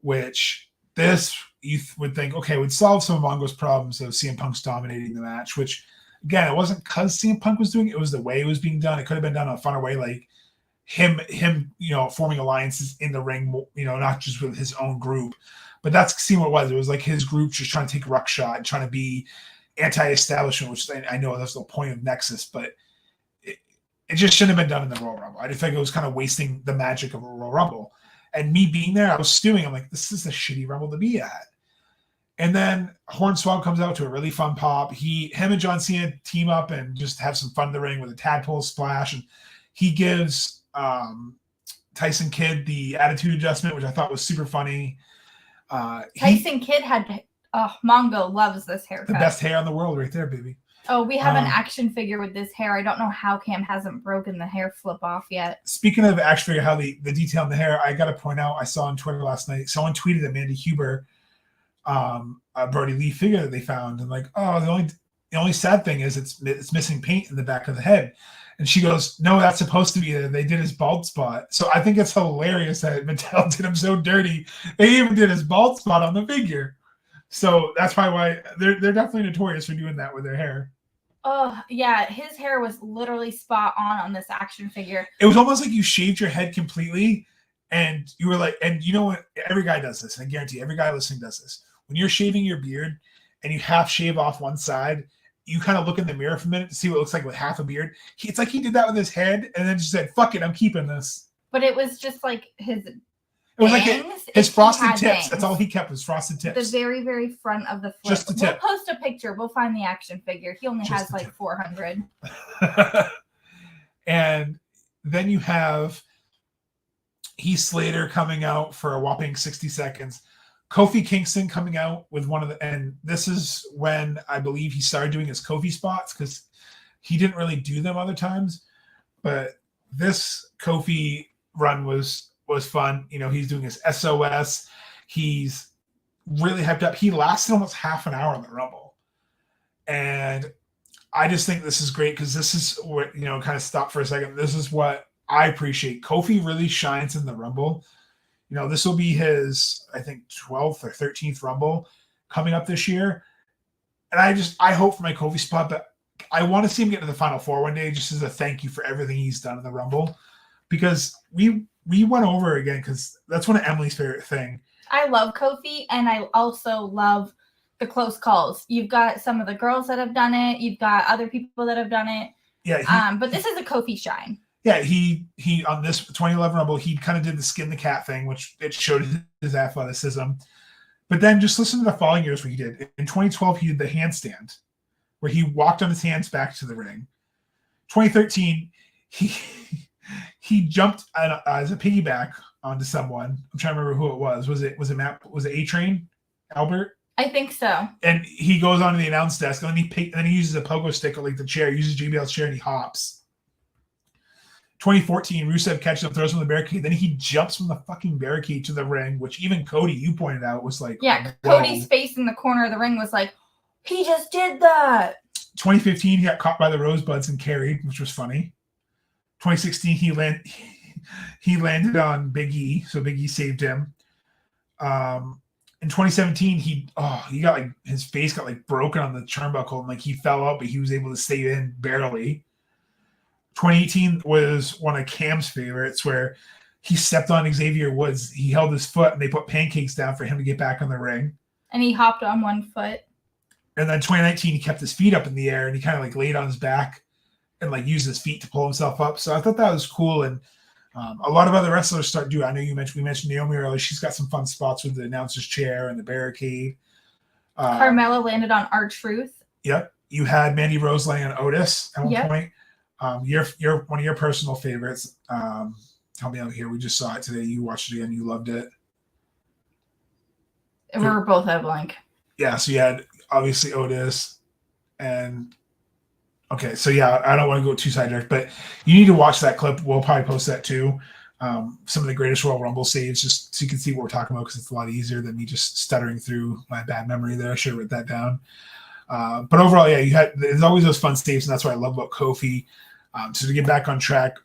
which this you would think, okay, would solve some of Mongo's problems of CM Punk's dominating the match, which, again, it wasn't because CM Punk was doing it. It was the way it was being done. It could have been done in a funner way, like him, forming alliances in the ring, not just with his own group. But that's seeing what it was. It was like his group just trying to take ruckshot and trying to be anti-establishment, which I know that's the point of Nexus, but it just shouldn't have been done in the Royal Rumble. I just think it was kind of wasting the magic of a Royal Rumble. And me being there, I was stewing. I'm like, this is a shitty Rumble to be at. And then Hornswoggle comes out to a really fun pop. Him and John Cena team up and just have some fun in the ring with a tadpole splash. And he gives Tyson Kidd the attitude adjustment, which I thought was super funny. Tyson Kidd had Mongo loves this haircut. The best hair in the world right there, baby. Oh, we have an action figure with this hair. I don't know how Cam hasn't broken the hair flip off yet. Speaking of action figure, how the detail in the hair, I got to point out, I saw on Twitter last night, someone tweeted at Mandy Huber a Brody Lee figure that they found. And like, oh, the only sad thing is it's missing paint in the back of the head. And she goes, no, that's supposed to be there. They did his bald spot. So I think it's hilarious that Mattel did him so dirty. They even did his bald spot on the figure. So that's probably why they're definitely notorious for doing that with their hair. Oh, yeah. His hair was literally spot on this action figure. It was almost like you shaved your head completely and you were like, and you know what? Every guy does this. And I guarantee every guy listening does this. When you're shaving your beard and you half shave off one side, you kind of look in the mirror for a minute to see what it looks like with half a beard. It's like he did that with his head and then just said, fuck it, I'm keeping this. But it was just like his... It was like his frosted tips. Bangs. That's all he kept was frosted tips. The very, very front of the flip. Just the tip. We'll post a picture. We'll find the action figure. He only has like 400. And then you have Heath Slater coming out for a whopping 60 seconds. Kofi Kingston coming out with and this is when I believe he started doing his Kofi spots because he didn't really do them other times. But this Kofi run was fun. He's doing his SOS. He's really hyped up. He lasted almost half an hour in the Rumble. And I just think this is great because this is what, kind of stop for a second. This is what I appreciate. Kofi really shines in the Rumble. This will be his, I think, 12th or 13th Rumble coming up this year. And I hope for my Kofi spot, but I want to see him get to the Final Four one day just as a thank you for everything he's done in the Rumble. Because we went over again because that's one of Emily's favorite thing. I love Kofi, and I also love the close calls. You've got some of the girls that have done it. You've got other people that have done it. Yeah. But this is a Kofi shine. Yeah, he on this 2011 Rumble, he kind of did the skin the cat thing, which it showed his athleticism. But then just listen to the following years what he did. In 2012, he did the handstand, where he walked on his hands back to the ring. 2013, he jumped as a piggyback onto someone. I'm trying to remember who it was. Was it A-Train, Albert? I think so. And he goes onto the announce desk, and then he uses a pogo stick like the chair, uses JBL's chair, and he hops. 2014, Rusev catches him, throws him on the barricade. Then he jumps from the fucking barricade to the ring, which even Cody, you pointed out, was like, yeah, whoa. Cody's face in the corner of the ring was like, he just did that. 2015, he got caught by the Rosebuds and carried, which was funny. 2016, he landed on Big E, so Big E saved him. In 2017, he got like his face got like broken on the turnbuckle and like he fell out, but he was able to stay in barely. 2018 was one of Cam's favorites where he stepped on Xavier Woods. He held his foot and they put pancakes down for him to get back on the ring. And he hopped on one foot. And then 2019, he kept his feet up in the air and he kind of like laid on his back and like used his feet to pull himself up. So I thought that was cool. And a lot of other wrestlers start doing. I know we mentioned Naomi earlier. She's got some fun spots with the announcer's chair and the barricade. Carmella landed on R-Truth. Yep. You had Mandy Rose laying on Otis at one point. You're one of your personal favorites. Help me out here. We just saw it today. You watched it again. You loved it. We were both at blank. Yeah. So you had obviously Otis and. Okay, so yeah, I don't want to go too sidetracked, but you need to watch that clip. We'll probably post that too. Some of the greatest Royal Rumble saves, just so you can see what we're talking about, because it's a lot easier than me just stuttering through my bad memory there. I should have written that down. But overall, yeah, there's always those fun saves, and that's what I love about Kofi. So to get back on track,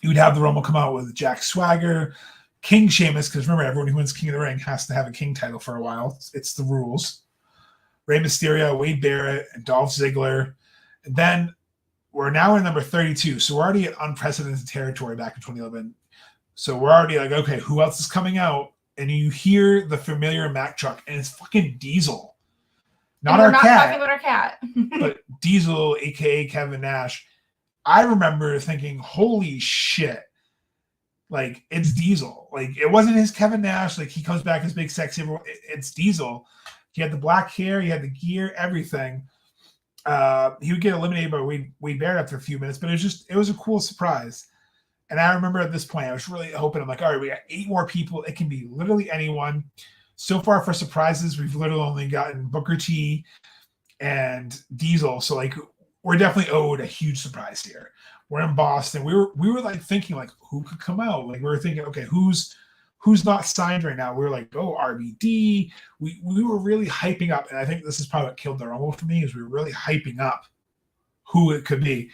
you would have the Rumble come out with Jack Swagger, King Sheamus, because remember, everyone who wins King of the Ring has to have a King title for a while. It's the rules. Rey Mysterio, Wade Barrett, and Dolph Ziggler. And then we're now in number 32. So we're already at unprecedented territory back in 2011. So we're already like, okay, who else is coming out? And you hear the familiar Mack truck, and it's fucking Diesel. Not our cat. We're not talking about our cat. But Diesel, a.k.a. Kevin Nash. I remember thinking, holy shit. Like, it's Diesel. Like, it wasn't his Kevin Nash. Like, he comes back as big, sexy. It's Diesel. He had the black hair. He had the gear, everything. He would get eliminated by Wade Barrett after a few minutes, but it was a cool surprise. And I remember at this point, I was really hoping, I'm like, all right, we got 8 more people. It can be literally anyone. So far for surprises, we've literally only gotten Booker T and Diesel. So like, we're definitely owed a huge surprise here. We're in Boston. We were like thinking like, who could come out? Like we were thinking, okay, who's not signed right now? We were like, oh, RBD. We were really hyping up. And I think this is probably what killed the Rumble for me, is we were really hyping up who it could be.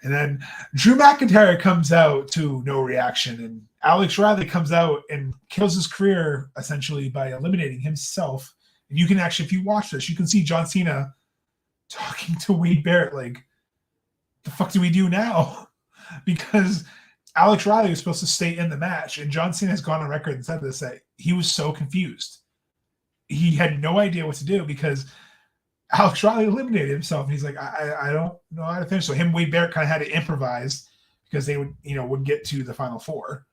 And then Drew McIntyre comes out to no reaction. And Alex Riley comes out and kills his career essentially by eliminating himself. And you can actually, if you watch this, you can see John Cena talking to Wade Barrett like, the fuck do we do now? Because Alex Riley was supposed to stay in the match, and John Cena has gone on record and said this, that he was so confused. He had no idea what to do because Alex Riley eliminated himself, and he's like, I don't know how to finish. So him and Wade Barrett kind of had to improvise because they would get to the final 4.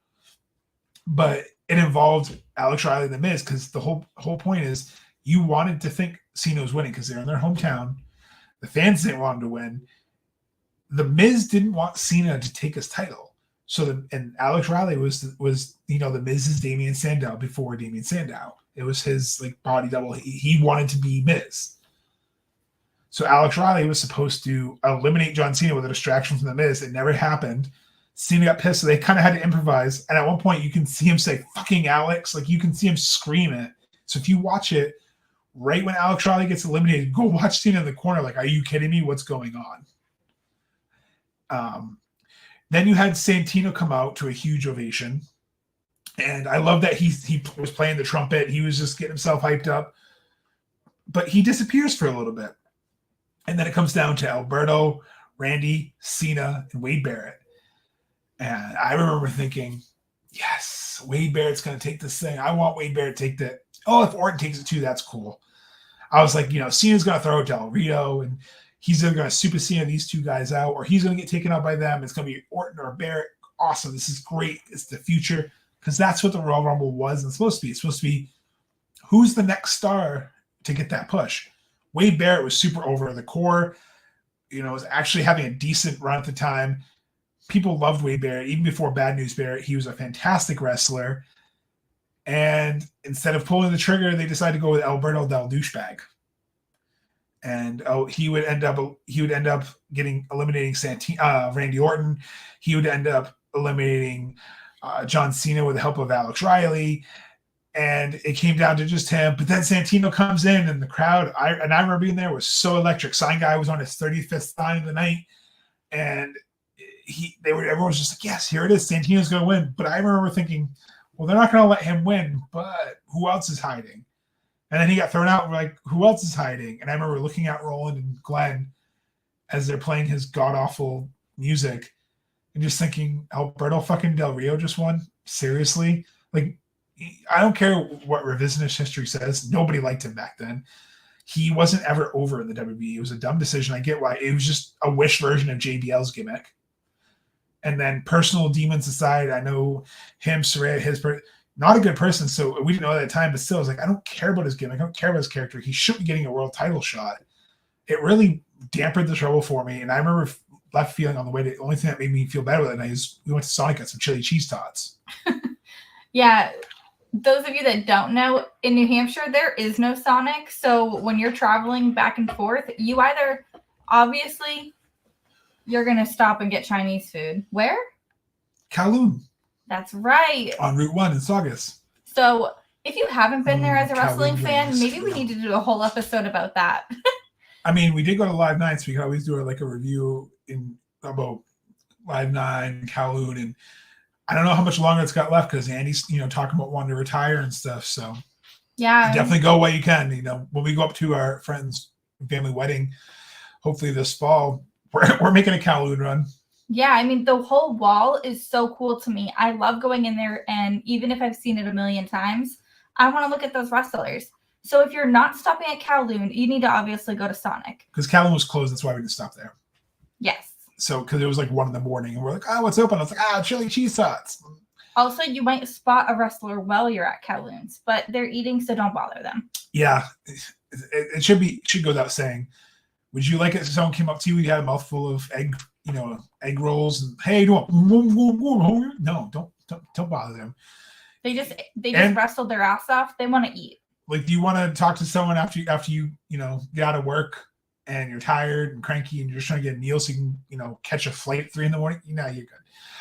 But it involved Alex Riley and The Miz, because the whole point is you wanted to think Cena was winning because they're in their hometown. The fans didn't want him to win. The Miz didn't want Cena to take his title. And Alex Riley was the Miz's Damian Sandow before Damian Sandow. It was his like body double. He wanted to be Miz. So Alex Riley was supposed to eliminate John Cena with a distraction from the Miz. It never happened. Cena got pissed, so they kind of had to improvise. And at one point, you can see him say "fucking Alex," like you can see him scream it. So if you watch it, right when Alex Riley gets eliminated, go watch Cena in the corner. Like, are you kidding me? What's going on? Then you had Santino come out to a huge ovation. And I love that he was playing the trumpet. He was just getting himself hyped up. But he disappears for a little bit. And then it comes down to Alberto, Randy, Cena, and Wade Barrett. And I remember thinking, yes, Wade Barrett's going to take this thing. I want Wade Barrett to take that. Oh, if Orton takes it too, that's cool. I was like, Cena's going to throw it to El Rio, and he's either going to Super Cena these 2 guys out, or he's going to get taken out by them. It's going to be Orton or Barrett. Awesome. This is great. It's the future. Because that's what the Royal Rumble was and supposed to be. It's supposed to be who's the next star to get that push. Wade Barrett was super over. The core, was actually having a decent run at the time. people loved Wade Barrett. Even before Bad News Barrett, he was a fantastic wrestler. And instead of pulling the trigger, they decided to go with Alberto Del Douchebag. And he would end up eliminating Randy Orton. He would end up eliminating John Cena with the help of Alex Riley. And it came down to just him. But then Santino comes in, and the crowd, I remember being there, was so electric. Sign Guy was on his 35th sign of the night. And everyone was just like, yes, here it is. Santino's going to win. But I remember thinking, well, they're not going to let him win, but who else is hiding? And then he got thrown out. And we're like, who else is hiding? And I remember looking at Roland and Glenn as they're playing his god-awful music and just thinking, Alberto fucking Del Rio just won? Seriously? Like, I don't care what revisionist history says. Nobody liked him back then. He wasn't ever over in the WWE. It was a dumb decision. I get why. It was just a wish version of JBL's gimmick. And then personal demons aside, I know him, Saraya, not a good person. So we didn't know that at the time, but still, I was like, I don't care about his gimmick. I don't care about his character. He should be getting a world title shot. It really dampened the trouble for me. And I remember left feeling on the way. The only thing that made me feel better that night is we went to Sonic, got some chili cheese tots. Yeah. Those of you that don't know, in New Hampshire, there is no Sonic. So when you're traveling back and forth, you either, obviously, you're going to stop and get Chinese food. Where? Kowloon. That's right. On Route 1 in Saugus. So if you haven't been there as a wrestling fan, Kowloon, maybe we need to do a whole episode about that. I mean, we did go to Live 9, so we could always do a review about Live 9, Kowloon, and I don't know how much longer it's got left because Andy's, talking about wanting to retire and stuff. So yeah, definitely go while you can. When we go up to our friend's family wedding, hopefully this fall, we're making a Kowloon run. Yeah, I mean, the whole wall is so cool to me. I love going in there, and even if I've seen it a million times, I want to look at those wrestlers. So if you're not stopping at Kowloon, you need to obviously go to Sonic. Because Kowloon was closed, that's why we didn't stop there. Yes. So, because it was like 1 a.m, and we're like, what's open? I was like, chili cheese tots. Also, you might spot a wrestler while you're at Kowloon's, but they're eating, so don't bother them. Yeah, it should go without saying. Would you like it if someone came up to you and you had a mouthful of egg rolls, and hey, no, don't bother them. They just wrestled their ass off. They want to eat. Like, do you want to talk to someone after you get out of work and you're tired and cranky and you're just trying to get a meal so you can catch a flight at 3 a.m? You're good.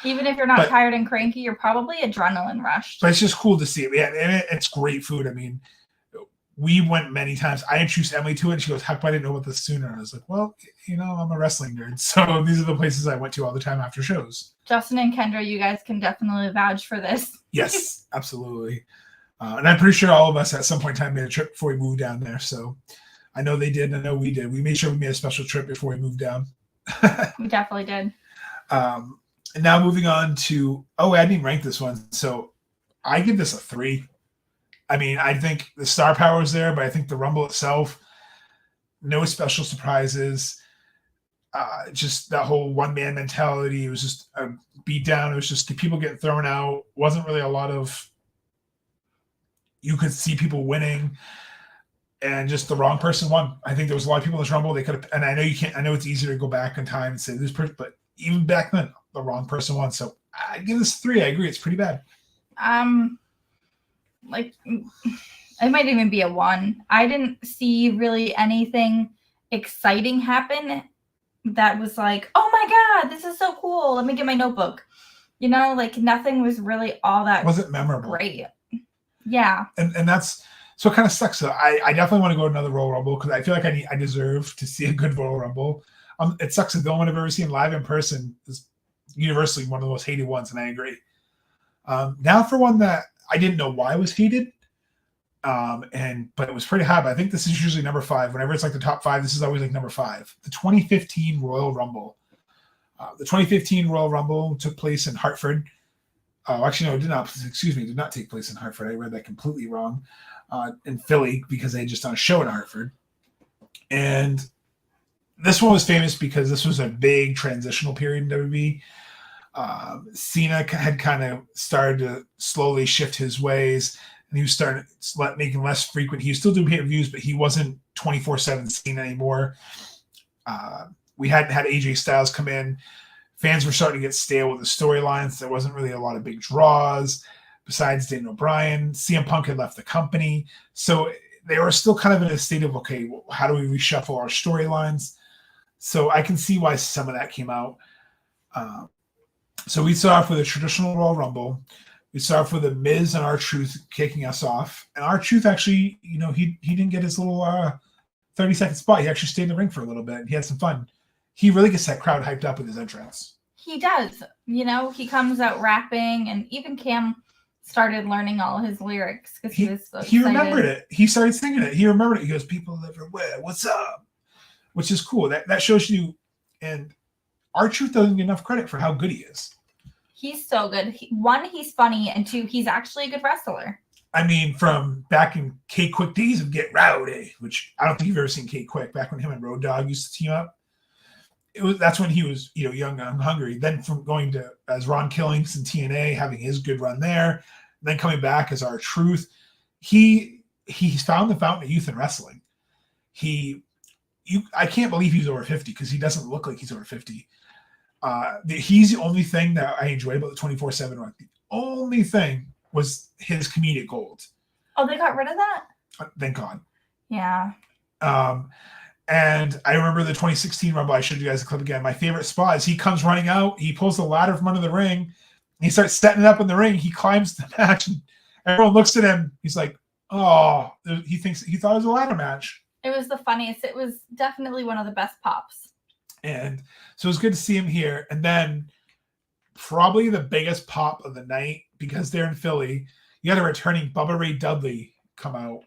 Even if you're not tired and cranky, you're probably adrenaline rushed. But it's just cool to see it. Yeah, and it's great food. I mean, we went many times. I introduced Emily to it, and she goes, "How come I didn't know about this sooner?" And I was like, "Well, I'm a wrestling nerd, so these are the places I went to all the time after shows." Justin and Kendra, you guys can definitely vouch for this. Yes, absolutely. And I'm pretty sure all of us at some point in time made a trip before we moved down there. So I know they did, and I know we did. We made sure we made a special trip before we moved down. We definitely did. And now moving on to, I didn't rank this one. So I give this a 3. I mean, I think the star power is there, but I think the Rumble itself, no special surprises. Just that whole one-man mentality. It was just a beatdown. It was just people getting thrown out. Wasn't really a lot of, you could see people winning, and just the wrong person won. I think there was a lot of people in this Rumble. They could have, and I know you can't, I know it's easier to go back in time and say this person, but even back then, the wrong person won. So I give this 3. I agree. It's pretty bad. Like, it might even be a 1. I didn't see really anything exciting happen that was like, oh my God, this is so cool. Let me get my notebook. Like nothing was really all that wasn't memorable. Great. Yeah. And that's, so it kind of sucks. So I definitely want to go to another Royal Rumble because I feel like I deserve to see a good Royal Rumble. It sucks that the only one I've ever seen live in person is universally one of the most hated ones, and I agree. Now for one that I didn't know why it was hated, but it was pretty high. But I think this is usually number 5. Whenever it's like the top 5, this is always like number 5. The 2015 Royal Rumble. The 2015 Royal Rumble took place in Hartford. Actually, no, it did not. Excuse me, it did not take place in Hartford. I read that completely wrong. In Philly, because they had just done a show in Hartford. And this one was famous because this was a big transitional period in WWE. Cena had kind of started to slowly shift his ways, and he was starting making less frequent. He was still doing pay-per-views, but he wasn't 24/7 Cena anymore. We hadn't had AJ Styles come in. Fans were starting to get stale with the storylines. There wasn't really a lot of big draws besides Daniel Bryan. CM Punk had left the company. So they were still kind of in a state of, okay, well, how do we reshuffle our storylines? So I can see why some of that came out. So we start off with a traditional Royal Rumble. We start off with the Miz and R-Truth kicking us off. And R-Truth actually, he didn't get his little 30-second spot. He actually stayed in the ring for a little bit. And he had some fun. He really gets that crowd hyped up with his entrance. He does. He comes out rapping, and even Cam started learning all his lyrics because he was so excited. He remembered it. He started singing it. He remembered it. He goes, "People everywhere, what's up?" Which is cool. That shows you. And R-Truth doesn't get enough credit for how good he is. He's so good. One, he's funny, and two, he's actually a good wrestler. I mean, from back in K-Quick days of Get Rowdy, which I don't think you've ever seen K-Quick, back when him and Road Dogg used to team up. That's when he was, young and hungry. Then from going to as Ron Killings in TNA, having his good run there, then coming back as R-Truth, he's found the fountain of youth in wrestling. I can't believe he's over 50 because he doesn't look like he's over 50. He's the only thing that I enjoy about the 24/7 run. The only thing was his comedic gold. Oh, they got rid of that? Thank God. Yeah. And I remember the 2016 Rumble. I showed you guys the clip again. My favorite spot is he comes running out. He pulls the ladder from under the ring. And he starts setting it up in the ring. He climbs the match. And everyone looks at him. He's like, oh, he thought it was a ladder match. It was the funniest. It was definitely one of the best pops. And so it was good to see him here. And then probably the biggest pop of the night, because they're in Philly, you had a returning Bubba Ray Dudley come out.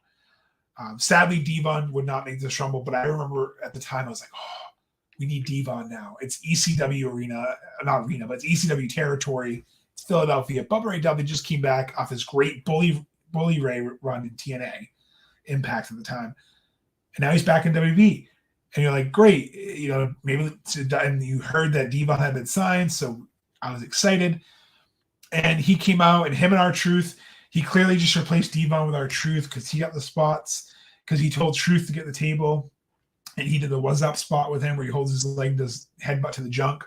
Sadly, Devon would not make this Rumble, but I remember at the time I was like, oh, we need Devon now. It's ECW arena, not arena, but it's ECW territory. It's Philadelphia. Bubba Ray Dudley just came back off his great Bully Ray run in TNA, Impact at the time. And now he's back in WB. And you're like, great. Maybe and you heard that Devon had been signed, so I was excited. And he came out, and him and R-Truth, he clearly just replaced Devon with R-Truth because he got the spots, because he told Truth to get the table, and he did the "was up" spot with him where he holds his leg, does headbutt to the junk.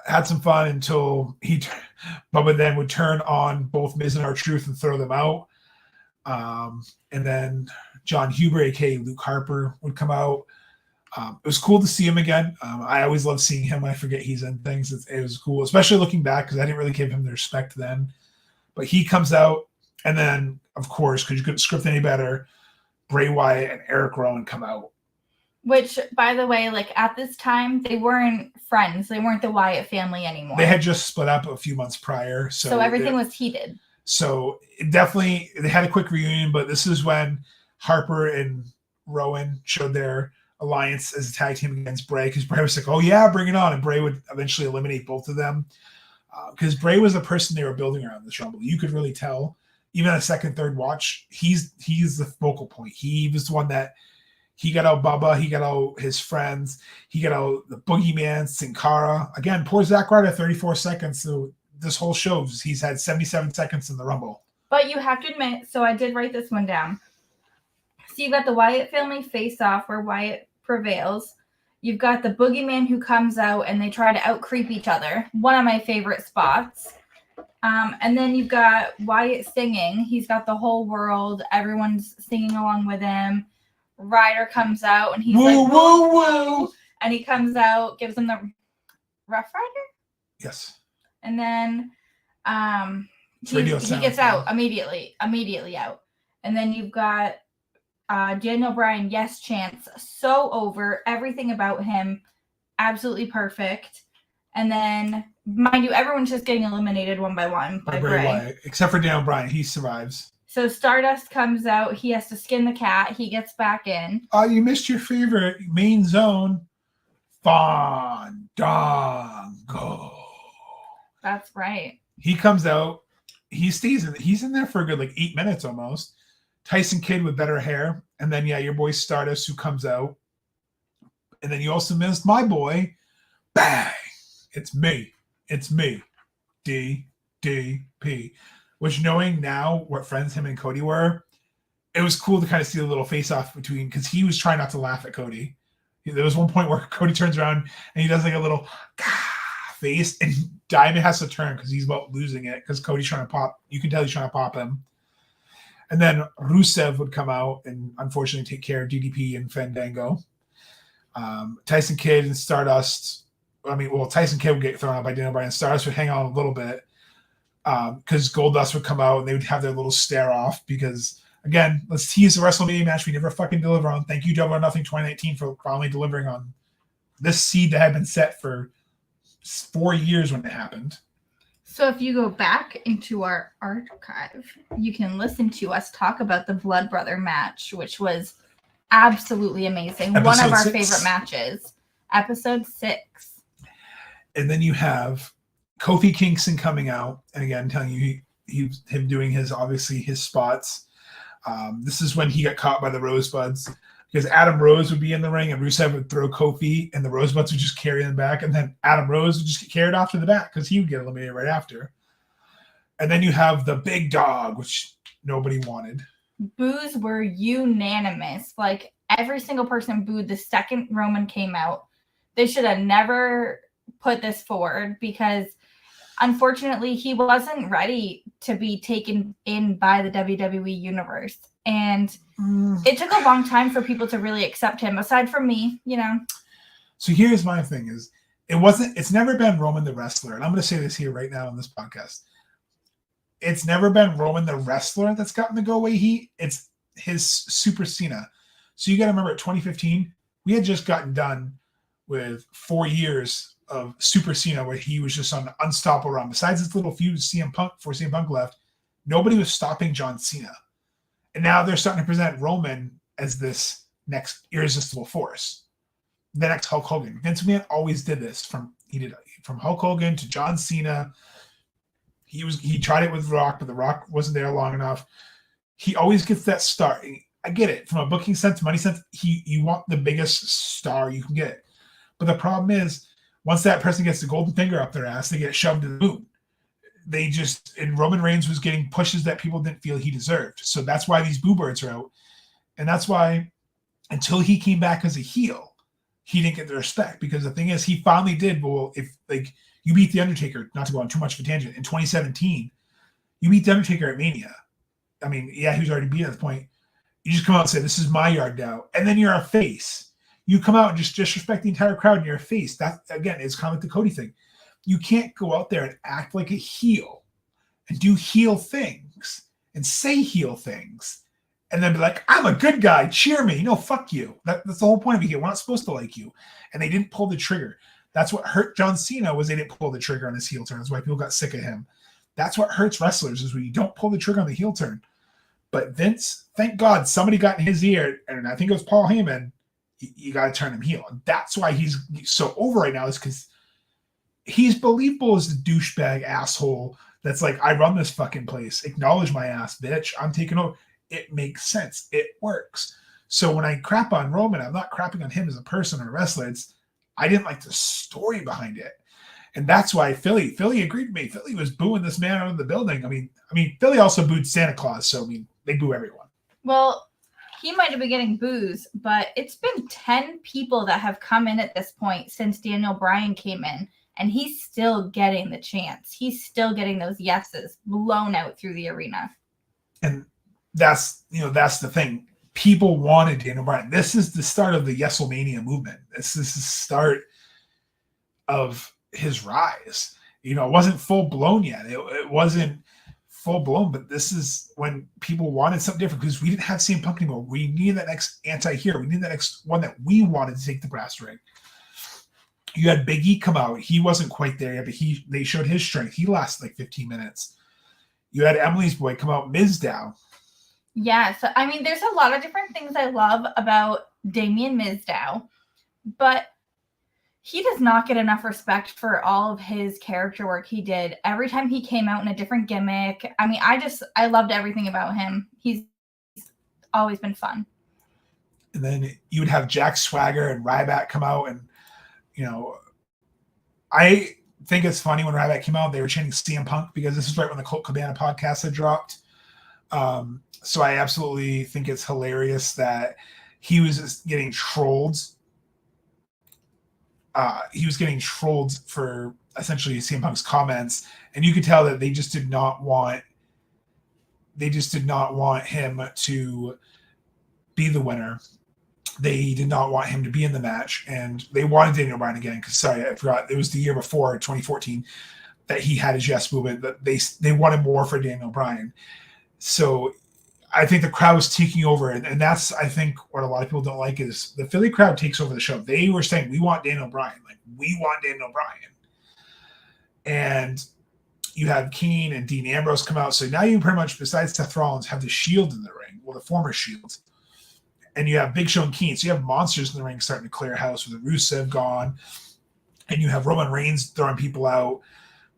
Had some fun until Bubba then would turn on both Miz and R-Truth and throw them out. And then John Huber, aka Luke Harper, would come out. It was cool to see him again. I always love seeing him. I forget he's in things. It was cool, especially looking back because I didn't really give him the respect then. But he comes out, and then, of course, because you couldn't script any better, Bray Wyatt and Eric Rowan come out. Which, by the way, at this time, they weren't friends. They weren't the Wyatt family anymore. They had just split up a few months prior. So everything was heated. So definitely, they had a quick reunion, but this is when Harper and Rowan showed their alliance as a tag team against Bray, because Bray was like, oh yeah, bring it on. And Bray would eventually eliminate both of them. Because Bray was the person they were building around this Rumble. You could really tell, even on a second, third watch, he's the focal point. He was the one that he got out Bubba, he got out his friends, he got out the Boogeyman, Sin Cara. Again, poor Zack Ryder, 34 seconds. So this whole shows he's had 77 seconds in the Rumble. But you have to admit, so I did write this one down. So you got the Wyatt family face off where Wyatt prevails. You've got the Boogeyman who comes out and they try to out-creep each other. One of my favorite spots. And then you've got Wyatt singing. He's got the whole world. Everyone's singing along with him. Ryder comes out and he's whoa, like, whoa, whoa. And he comes out, gives him the Rough Rider? Yes. And then he gets out immediately out. And then you've got Daniel Bryan, yes chance, so over, everything about him, absolutely perfect. And then, mind you, everyone's just getting eliminated one by one by Bray. Wyatt, except for Daniel Bryan, he survives. So Stardust comes out, he has to skin the cat, he gets back in. Oh, you missed your favorite main zone, Fandango. That's right. He comes out, he's in there for a good 8 minutes almost. Tyson Kidd with better hair. And then, your boy Stardust who comes out. And then you also missed my boy. Bang! It's me. DDP. Which, knowing now what friends him and Cody were, it was cool to kind of see a little face-off between, because he was trying not to laugh at Cody. There was one point where Cody turns around and he does a little face, and Diamond has to turn because he's about losing it because Cody's trying to pop. You can tell he's trying to pop him. And then Rusev would come out and unfortunately take care of DDP and Fandango. Tyson Kidd and Stardust. Tyson Kidd would get thrown out by Daniel Bryan. Stardust would hang on a little bit because Goldust would come out and they would have their little stare off because, again, let's tease the WrestleMania match we never fucking deliver on. Thank you, Double or Nothing 2019, for finally delivering on this seed that had been set for 4 years when it happened. So if you go back into our archive, you can listen to us talk about the Blood Brother match, which was absolutely amazing. One of our favorite matches. Episode 6. And then you have Kofi Kingston coming out, and again, telling you him doing his spots. This is when he got caught by the Rosebuds, because Adam Rose would be in the ring and Rusev would throw Kofi and the Rosebuds would just carry him back, and then Adam Rose would just get carried off to the back because he would get eliminated right after. And then you have the Big Dog, which nobody wanted. Boos were unanimous. Like, every single person booed the second Roman came out. They should have never put this forward because, unfortunately, he wasn't ready to be taken in by the WWE Universe. And it took a long time for people to really accept him, aside from me, So here's my thing is, it's never been Roman the wrestler. And I'm going to say this here right now on this podcast. It's never been Roman the wrestler that's gotten the go away heat. It's his Super Cena. So you got to remember, at 2015, we had just gotten done with 4 years of Super Cena where he was just on an unstoppable run. Besides this little feud with CM Punk before CM Punk left, nobody was stopping John Cena. And now they're starting to present Roman as this next irresistible force. The next Hulk Hogan. Vince McMahon always did this. From Hulk Hogan to John Cena. He tried it with Rock, but the Rock wasn't there long enough. He always gets that start. I get it. From a booking sense, money sense, you want the biggest star you can get. But the problem is, once that person gets the golden finger up their ass, they get shoved to the moon. And Roman Reigns was getting pushes that people didn't feel he deserved. So that's why these boo birds are out. And that's why, until he came back as a heel, he didn't get the respect. Because the thing is, he finally did. Well, if you beat The Undertaker, not to go on too much of a tangent, in 2017, you beat The Undertaker at Mania. I mean, yeah, he was already beat at this point. You just come out and say, this is my yard now. And then you're a face. You come out and just disrespect the entire crowd and you're a face. That, again, is kind of like the Cody thing. You can't go out there and act like a heel and do heel things and say heel things and then be like, I'm a good guy, cheer me. No, fuck you. That's the whole point of it. We're not supposed to like you. And they didn't pull the trigger. That's what hurt John Cena, was they didn't pull the trigger on his heel turn. That's why people got sick of him. That's what hurts wrestlers, is when you don't pull the trigger on the heel turn. But Vince, thank God, somebody got in his ear, and I think it was Paul Heyman, you got to turn him heel. And that's why he's so over right now, is because he's believable as the douchebag asshole that's like, I run this fucking place. Acknowledge my ass, bitch. I'm taking over. It makes sense. It works. So when I crap on Roman, I'm not crapping on him as a person or a wrestler. I didn't like the story behind it. And that's why Philly agreed with me. Philly was booing this man out of the building. I mean, Philly also booed Santa Claus. So, they boo everyone. Well, he might have been getting boos, but it's been 10 people that have come in at this point since Daniel Bryan came in, and he's still getting the chance. He's still getting those yeses blown out through the arena. And that's the thing. People wanted Daniel Bryan. This is the start of the Yeselmania movement. This is the start of his rise. It wasn't full blown yet. It wasn't full blown, but this is when people wanted something different, because we didn't have CM Punk anymore. We needed that next anti-hero. We needed that next one that we wanted to take the brass ring. You had Big E come out. He wasn't quite there yet, but they showed his strength. He lasted like 15 minutes. You had Emily's boy come out, Mizdow. Yeah, so there's a lot of different things I love about Damien Mizdow, but he does not get enough respect for all of his character work he did. Every time he came out in a different gimmick. I loved everything about him. He's always been fun. And then you would have Jack Swagger and Ryback come out, and I think it's funny when Ryback came out, they were chanting CM Punk, because this is right when the Colt Cabana podcast had dropped. So I absolutely think it's hilarious that he was just getting trolled. He was getting trolled for essentially CM Punk's comments, and you could tell that they just did not want him to be the winner. They did not want him to be in the match, and they wanted Daniel Bryan again. Because sorry, I forgot, it was the year before 2014 that he had his yes movement. That they wanted more for Daniel Bryan. So I think the crowd was taking over, and that's, I think, what a lot of people don't like is the Philly crowd takes over the show. They were saying, we want Daniel Bryan. Like, we want Daniel Bryan. And you have Kane and Dean Ambrose come out. So now you pretty much, besides Seth Rollins, have the Shield in the ring. Well, the former Shield. And you have Big Show and Kane. So you have monsters in the ring starting to clear house with Rusev gone. And you have Roman Reigns throwing people out.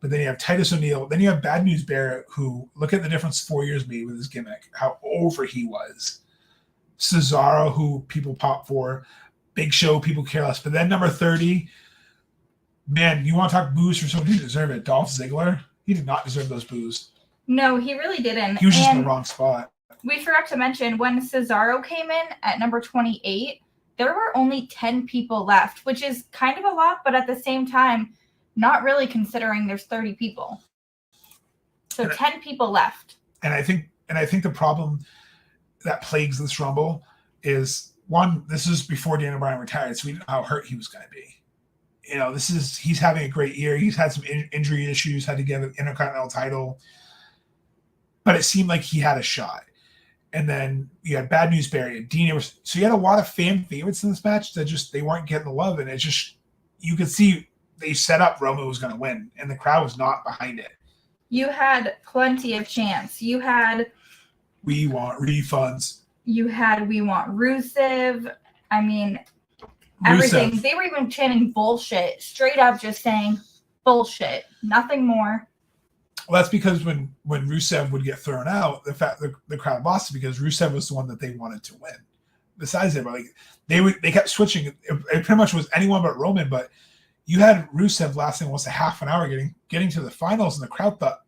But then you have Titus O'Neil. Then you have Bad News Barrett, who, look at the difference 4 years made with his gimmick, how over he was. Cesaro, who people pop for. Big Show, people care less. But then number 30, man, you want to talk boos for someone who didn't deserve it? Dolph Ziggler? He did not deserve those boos. No, he really didn't. He was just in the wrong spot. We forgot to mention, when Cesaro came in at number 28, there were only 10 people left, which is kind of a lot, but at the same time, not really considering there's 30 people. So 10 people left. And I think the problem that plagues this Rumble is, one, this is before Daniel Bryan retired, so we didn't know how hurt he was going to be. You know, he's having a great year. He's had some injury issues, had to get an Intercontinental title, but it seemed like he had a shot. And then you had Bad News Barry and Dean. So you had a lot of fan favorites in this match that just, they weren't getting the love. And it just, you could see they set up Roman was going to win, and the crowd was not behind it. You had plenty of chants. You had, we want refunds. You had, we want Rusev. I mean, everything. Rusev. They were even chanting bullshit, straight up just saying bullshit, nothing more. Well, that's because when Rusev would get thrown out, the crowd lost it because Rusev was the one that they wanted to win. Besides that, like they kept switching. It pretty much was anyone but Roman, but you had Rusev lasting almost a half an hour getting to the finals, and the crowd thought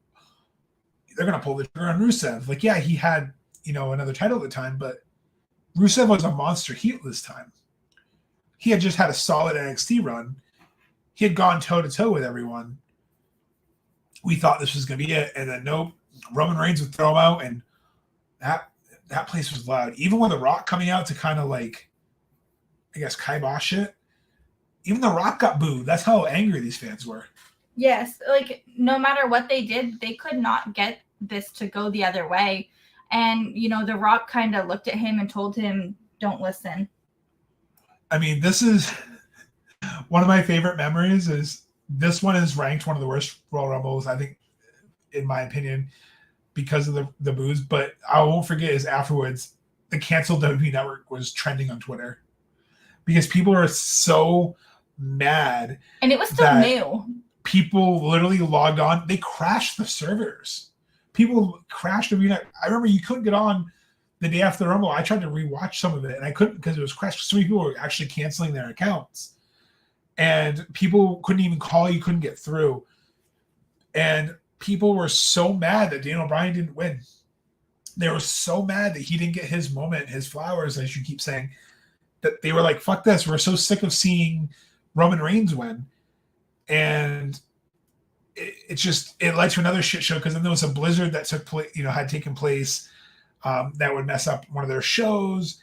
they're going to pull the trigger on Rusev. Like, yeah, he had, another title at the time, but Rusev was a monster heel this time. He had just had a solid NXT run. He had gone toe-to-toe with everyone. We thought this was going to be it, and then nope, Roman Reigns would throw him out, and that place was loud. Even with The Rock coming out to kind of like, I guess, kibosh it, even The Rock got booed. That's how angry these fans were. Yes, like no matter what they did, they could not get this to go the other way. And, The Rock kind of looked at him and told him, don't listen. I mean, this is one of my favorite memories. Is this one is ranked one of the worst Royal Rumbles, I think, in my opinion, because of the boos. But I won't forget is afterwards, the canceled WWE Network was trending on Twitter because people are so mad. And it was still new. People literally logged on. They crashed the servers. People crashed WWE Network. I remember you couldn't get on the day after the Rumble. I tried to rewatch some of it, and I couldn't because it was crashed. So many people were actually canceling their accounts. And people couldn't even call you, couldn't get through. And people were so mad that Daniel Bryan didn't win. They were so mad that he didn't get his moment, his flowers, as you keep saying, that they were like, fuck this. We're so sick of seeing Roman Reigns win. And it led to another shit show because then there was a blizzard that took place, had taken place that would mess up one of their shows.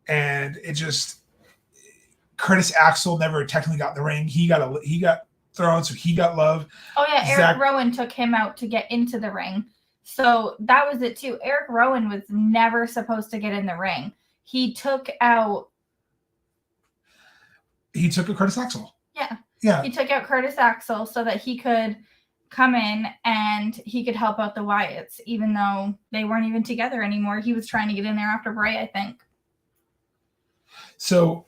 And it just, Curtis Axel never technically got in the ring. He got thrown, so he got love. Oh yeah, Eric Rowan took him out to get into the ring. So that was it too. Eric Rowan was never supposed to get in the ring. He took a Curtis Axel. Yeah. Yeah. He took out Curtis Axel so that he could come in and he could help out the Wyatts, even though they weren't even together anymore. He was trying to get in there after Bray, I think. So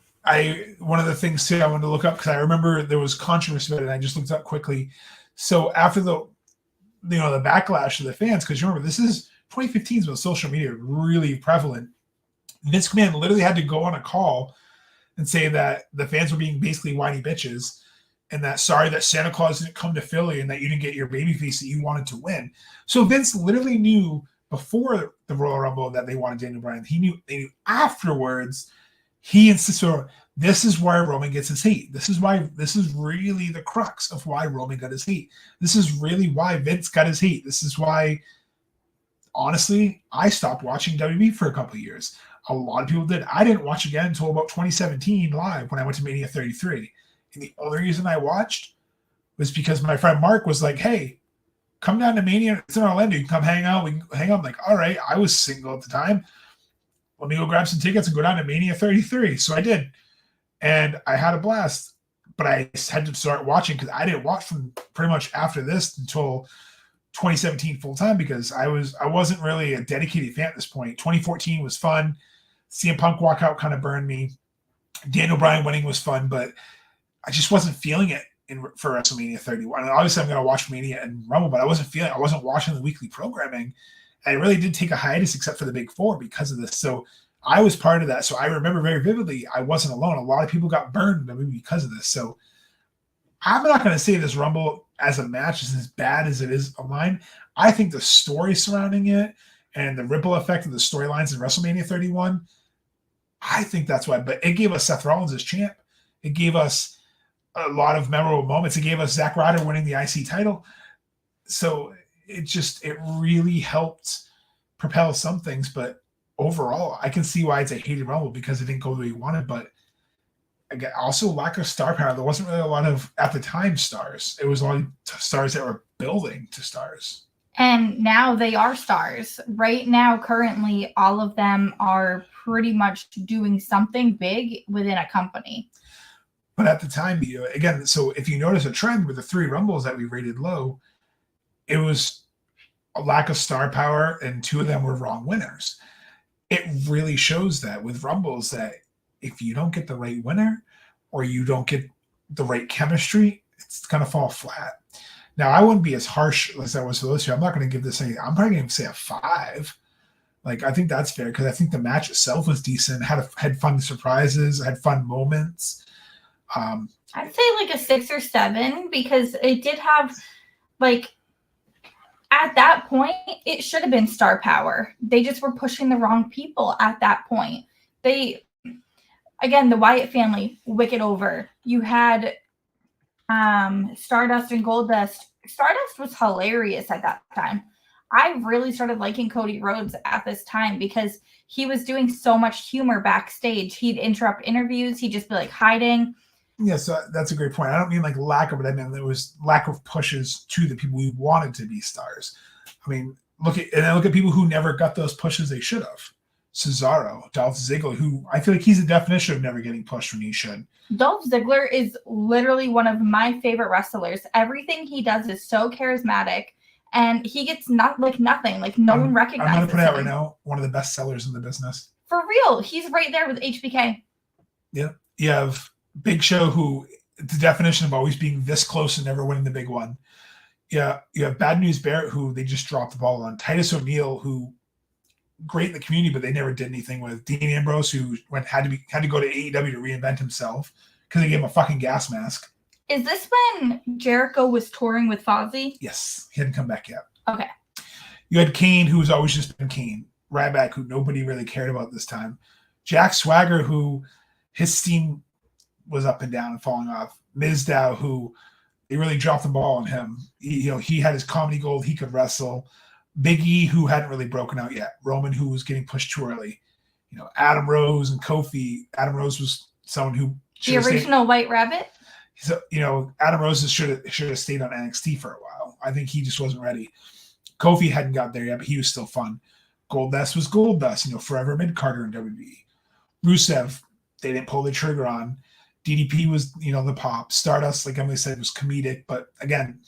one of the things too I wanted to look up because I remember there was controversy about it, and I just looked up quickly. So after the backlash of the fans, because you remember this is 2015 is when social media was really prevalent. Vince McMahon literally had to go on a call and say that the fans were being basically whiny bitches, and that sorry that Santa Claus didn't come to Philly and that you didn't get your babyface that you wanted to win. So Vince literally knew before the Royal Rumble that they wanted Daniel Bryan. They knew afterwards. He insisted, This is why Roman gets his hate. This is really the crux of why Roman got his hate. This is really why Vince got his hate. This is why, honestly, I stopped watching WWE for a couple of years. A lot of people did. I didn't watch again until about 2017 live when I went to Mania 33. And the only reason I watched was because my friend Mark was like, hey, come down to Mania. It's in Orlando. You can come hang out. We can hang out. I'm like, all right. I was single at the time. Let me go grab some tickets and go down to Mania 33. So I did. And I had a blast. But I had to start watching because I didn't watch from pretty much after this until 2017 full time because I wasn't really a dedicated fan at this point. 2014 was fun. CM Punk walkout kind of burned me. Daniel Bryan winning was fun, but I just wasn't feeling it for WrestleMania 31. And obviously, I'm going to watch Mania and Rumble, but I wasn't watching the weekly programming. And I really did take a hiatus except for the Big Four because of this. So I was part of that. So I remember very vividly, I wasn't alone. A lot of people got burned because of this. So I'm not going to say this Rumble as a match is as bad as it is online. I think the story surrounding it and the ripple effect of the storylines in WrestleMania 31, I think that's why. But it gave us Seth Rollins as champ. It gave us a lot of memorable moments. It gave us Zack Ryder winning the IC title. So it really helped propel some things. But overall, I can see why it's a hated Rumble because it didn't go the way you wanted. But again, also lack of star power. There wasn't really a lot of, at the time, stars. It was only stars that were building to stars. And now they are stars. Right now, currently, all of them are pretty much doing something big within a company. But at the time, again, so if you notice a trend with the 3 Rumbles that we rated low, it was a lack of star power, and 2 of them were wrong winners. It really shows that with Rumbles that if you don't get the right winner or you don't get the right chemistry, it's going to fall flat. Now, I wouldn't be as harsh as I was for those 2. I'm not going to give this I'm probably going to say a 5. Like, I think that's fair because I think the match itself was decent, had fun surprises, had fun moments. I'd say like a 6 or 7 because it did have, like, at that point, it should have been star power. They just were pushing the wrong people at that point. Again, the Wyatt family, wicked over. You had Stardust and Goldust. Stardust was hilarious at that time. I really started liking Cody Rhodes at this time because he was doing so much humor backstage. He'd interrupt interviews. He'd just be like hiding. Yeah, so that's a great point. I don't mean like lack of it. I mean there was lack of pushes to the people we wanted to be stars. I mean, look at people who never got those pushes they should have. Cesaro, Dolph Ziggler, who I feel like he's the definition of never getting pushed when he should. Dolph Ziggler is literally one of my favorite wrestlers. Everything he does is so charismatic, and he gets nothing. Like no one recognizes him. I'm going to put it out right now, one of the best sellers in the business. For real, he's right there with HBK. Yeah, you have Big Show, who the definition of always being this close and never winning the big one. Yeah, you have Bad News Barrett, who they just dropped the ball on. Titus O'Neil, who great in the community, but they never did anything with. Dean Ambrose, who had to go to AEW to reinvent himself because they gave him a fucking gas mask. Is this when Jericho was touring with Fozzy? Yes, he hadn't come back yet. Okay. You had Kane, who's always just been Kane. Ryback, who nobody really cared about this time. Jack Swagger, who his steam was up and down and falling off. Mizdow, who they really dropped the ball on him. He had his comedy gold. He could wrestle. Big E, who hadn't really broken out yet. Roman, who was getting pushed too early. Adam Rose and Kofi. Adam Rose was someone who the original White Rabbit. So Adam Rose should have stayed on NXT for a while. I think he just wasn't ready. Kofi hadn't got there yet, but he was still fun. Goldust was Goldust. Forever mid Carter in WWE. Rusev, they didn't pull the trigger on. DDP was the pop. Stardust, like Emily said, was comedic, but again,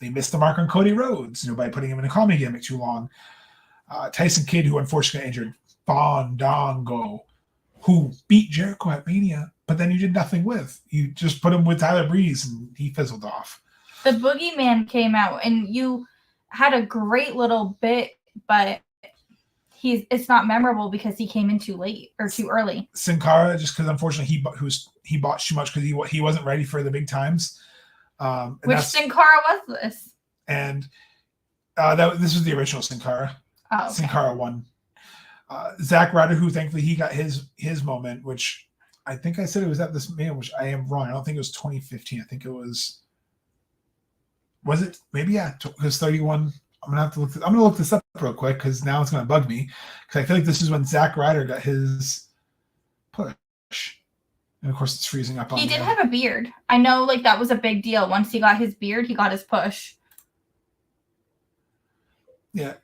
they missed the mark on Cody Rhodes, by putting him in a comedy gimmick too long. Tyson Kidd, who unfortunately got injured. Fandango, who beat Jericho at Mania, but then you did nothing with. You just put him with Tyler Breeze, and he fizzled off. The Boogeyman came out, and you had a great little bit, but it's not memorable because he came in too late or too early. Sin Cara, just because unfortunately he bought too much because he wasn't ready for the big times. Which Sin Cara was this? And this was the original Sin Cara. Oh, okay. Sin Cara won. Zack Ryder, who thankfully he got his moment, which I think I said it was at this man, which I am wrong. I don't think it was 2015. I think it was it? Maybe, yeah, it was 31. I'm gonna look this up real quick because now it's gonna bug me because I feel like this is when Zack Ryder got his push, and of course it's freezing up on. He did have a beard. I know, like that was a big deal. Once he got his beard, he got his push. Yeah.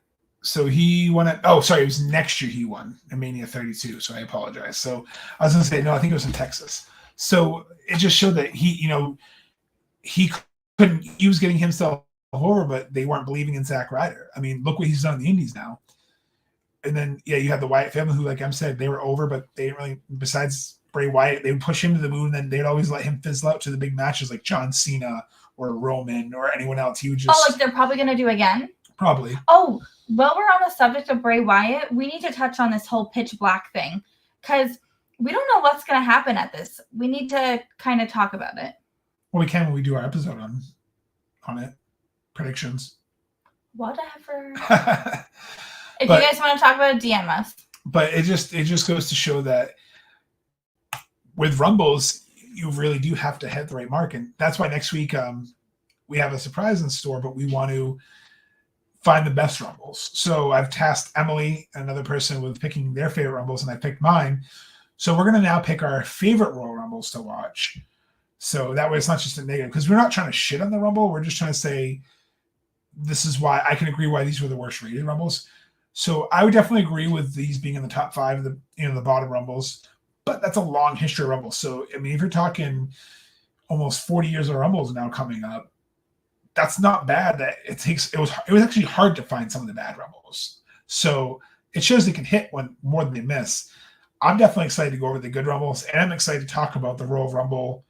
So he won it. Oh, sorry, it was next year he won in Mania 32. So I apologize. So I was gonna say no, I think it was in Texas. So it just showed that he couldn't. He was getting himself over, but they weren't believing in Zack Ryder. I mean, look what he's done in the Indies now. And then you had the Wyatt family, who, like I said, they were over, but they didn't really. Besides Bray Wyatt, they would push him to the moon, and then they'd always let him fizzle out to the big matches like John Cena or Roman or anyone else. He would just. Oh, like they're probably gonna do again. Probably. Oh, while we're on the subject of Bray Wyatt, we need to touch on this whole Pitch Black thing because we don't know what's going to happen at this. We need to kind of talk about it. Well, we can when we do our episode on it. Predictions. Whatever. If you guys want to talk about it, DM us. But it just goes to show that with Rumbles, you really do have to hit the right mark, and that's why next week we have a surprise in store, but we want to find the best Rumbles. So I've tasked Emily, another person, with picking their favorite Rumbles, and I picked mine. So we're going to now pick our favorite Royal Rumbles to watch. So that way it's not just a negative, because we're not trying to shit on the Rumble. We're just trying to say this is why I can agree why these were the worst rated Rumbles. So I would definitely agree with these being in the top 5 of the bottom Rumbles, but that's a long history of Rumbles. So I mean, if you're talking almost 40 years of Rumbles now coming up, that's not bad. That it was actually hard to find some of the bad Rumbles. So it shows they can hit one more than they miss. I'm definitely excited to go over the good Rumbles, and I'm excited to talk about the Royal Rumble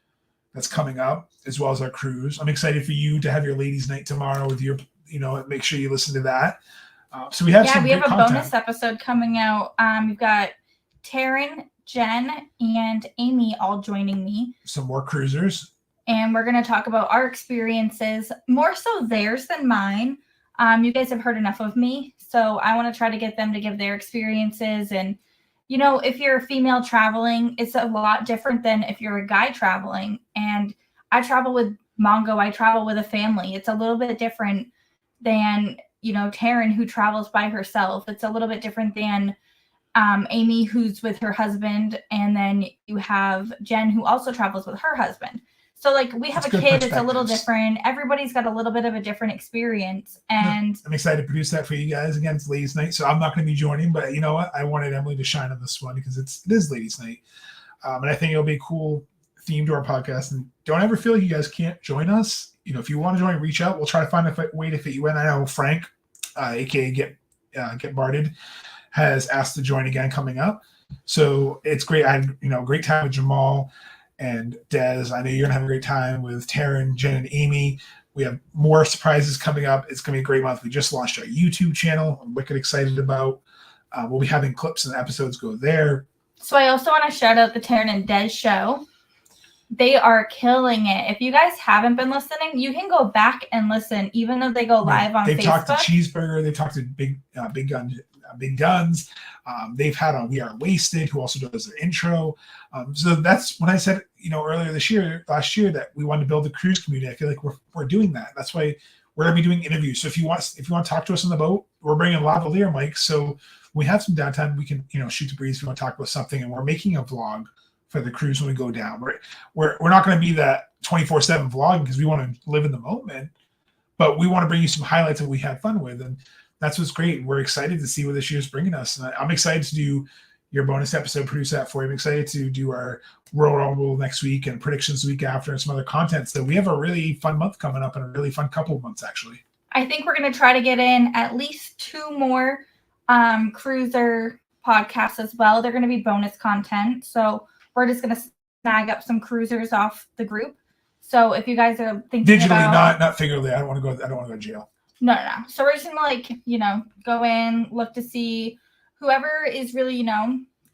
that's coming up, as well as our cruise. I'm excited for you to have your ladies' night tomorrow with your, make sure you listen to that. So we have a bonus episode coming out. We've got Taryn, Jen, and Amy all joining me. Some more cruisers. And we're going to talk about our experiences, more so theirs than mine. You guys have heard enough of me, so I want to try to get them to give their experiences. And, if you're a female traveling, it's a lot different than if you're a guy traveling. And I travel with Mongo. I travel with a family. It's a little bit different than, Taryn, who travels by herself. It's a little bit different than Amy, who's with her husband. And then you have Jen, who also travels with her husband. So, we have a kid. It's a little different. Everybody's got a little bit of a different experience. And I'm excited to produce that for you guys. Again, it's ladies' night, so I'm not going to be joining. But you know what? I wanted Emily to shine on this one because it is ladies' night. And I think it'll be a cool theme to our podcast. And don't ever feel like you guys can't join us. If you want to join, reach out. We'll try to find a way to fit you in. I know Frank, a.k.a. Get Barded, has asked to join again coming up. So it's great. I had, great time with Jamal and Des. I know you're going to have a great time with Taryn, Jen, and Amy. We have more surprises coming up. It's going to be a great month. We just launched our YouTube channel. I'm wicked excited about. We'll be having clips and episodes go there. So I also want to shout out the Taryn and Des show. They are killing it. If you guys haven't been listening, you can go back and listen, even though they go live on Facebook. They've talked to Cheeseburger. They've talked to Big Guns. They've had on We Are Wasted, who also does their intro. So that's when I said, earlier last year, that we wanted to build the cruise community. I feel like we're doing that. That's why we're going to be doing interviews. So if you want to talk to us on the boat, we're bringing lavalier mics. So when we have some downtime, we can, shoot the breeze if we want to talk about something. And we're making a vlog for the cruise when we go down. We're not going to be that 24/7 vlogging because we want to live in the moment, but we want to bring you some highlights that we had fun with. And that's what's great. We're excited to see where this year's bringing us. And I'm excited to do your bonus episode, produce that for you. I'm excited to do our Royal Rumble next week and predictions the week after and some other content. So we have a really fun month coming up and a really fun couple of months, actually. I think we're going to try to get in at least 2 more cruiser podcasts as well. They're going to be bonus content. So we're just going to snag up some cruisers off the group. So if you guys are thinking digitally, not figuratively, I don't want to go to jail. No. So we're just gonna go in, look to see whoever is really,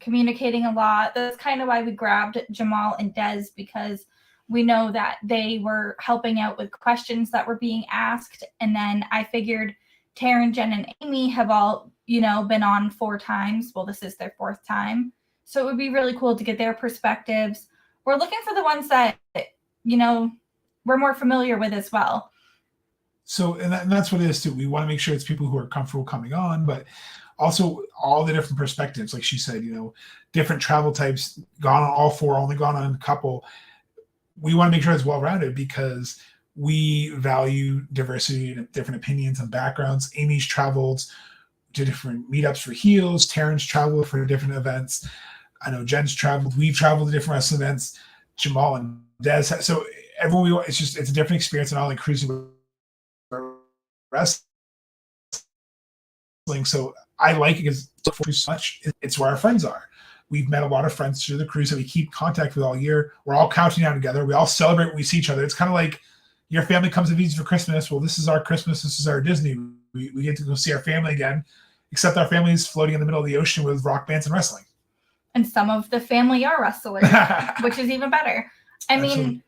communicating a lot. That's kind of why we grabbed Jamal and Des, because we know that they were helping out with questions that were being asked. And then I figured Taryn, Jen, and Amy have all, been on 4 times. Well, this is their 4th time. So it would be really cool to get their perspectives. We're looking for the ones that, we're more familiar with as well. So, and that's what it is too. We want to make sure it's people who are comfortable coming on, but also all the different perspectives. Like she said, different travel types, gone on all four, only gone on a couple. We want to make sure it's well-rounded because we value diversity and different opinions and backgrounds. Amy's traveled to different meetups for heels. Taryn's traveled for different events. I know Jen's traveled. We've traveled to different wrestling events. Jamal and Des. So everyone, it's a different experience, and all like cruising wrestling. So I like it because so much. It's where our friends are. We've met a lot of friends through the cruise that we keep contact with all year. We're all counting down together. We all celebrate when we see each other. It's kind of like your family comes to visit for Christmas. Well, this is our Christmas. This is our Disney. We get to go see our family again, except our family is floating in the middle of the ocean with rock bands and wrestling. And some of the family are wrestlers, which is even better. I mean,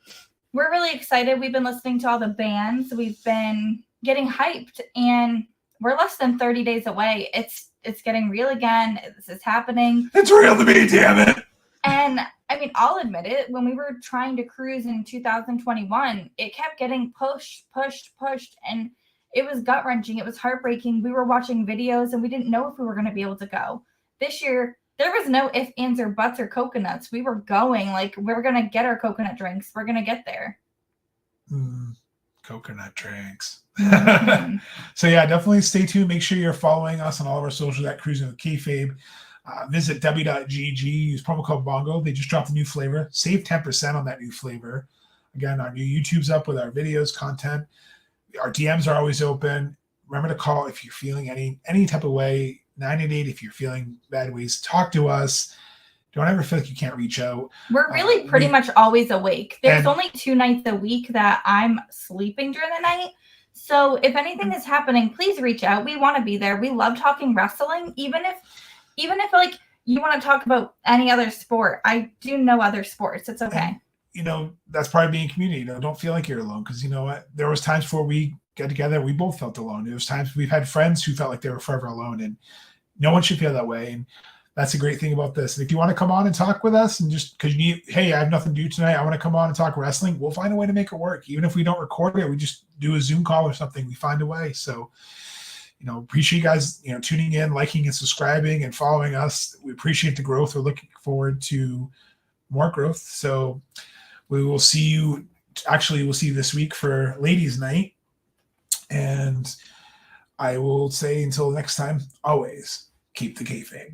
we're really excited. We've been listening to all the bands. We've been getting hyped, and we're less than 30 days away. It's getting real again. This is happening. It's real to me, damn it. And I mean, I'll admit it. When we were trying to cruise in 2021, it kept getting pushed, and it was gut-wrenching. It was heartbreaking. We were watching videos, and we didn't know if we were going to be able to go. This year, there was no ifs, ands, or buts or coconuts. We were going. Like, we're going to get our coconut drinks. We're going to get there. Coconut drinks. Mm-hmm. So yeah, definitely stay tuned. Make sure you're following us on all of our socials at Cruising with Kayfabe. Visit w.gg. Use promo code Bongo. They just dropped a new flavor. Save 10% on that new flavor. Again, our new YouTube's up with our videos, content. Our DMs are always open. Remember to call if you're feeling any type of way. 988 if you're feeling bad ways. Talk to us. Don't ever feel like you can't reach out. We're really pretty much always awake. There's only 2 nights a week that I'm sleeping during the night. So if anything is happening, please reach out. We want to be there. We love talking wrestling. Even if like you want to talk about any other sport, I do know other sports. It's okay. And, that's part of being a community. Don't feel like you're alone, because you know what? There was times before we got together, we both felt alone. There was times we've had friends who felt like they were forever alone, and no one should feel that way. And that's a great thing about this. And if you want to come on and talk with us, and just because hey, I have nothing to do tonight, I want to come on and talk wrestling, we'll find a way to make it work. Even if we don't record it, we just do a Zoom call or something. We find a way. So, appreciate you guys, tuning in, liking and subscribing and following us. We appreciate the growth. We're looking forward to more growth. So we will see you. Actually, we'll see you this week for Ladies' Night. And I will say until next time, always keep the kayfabe.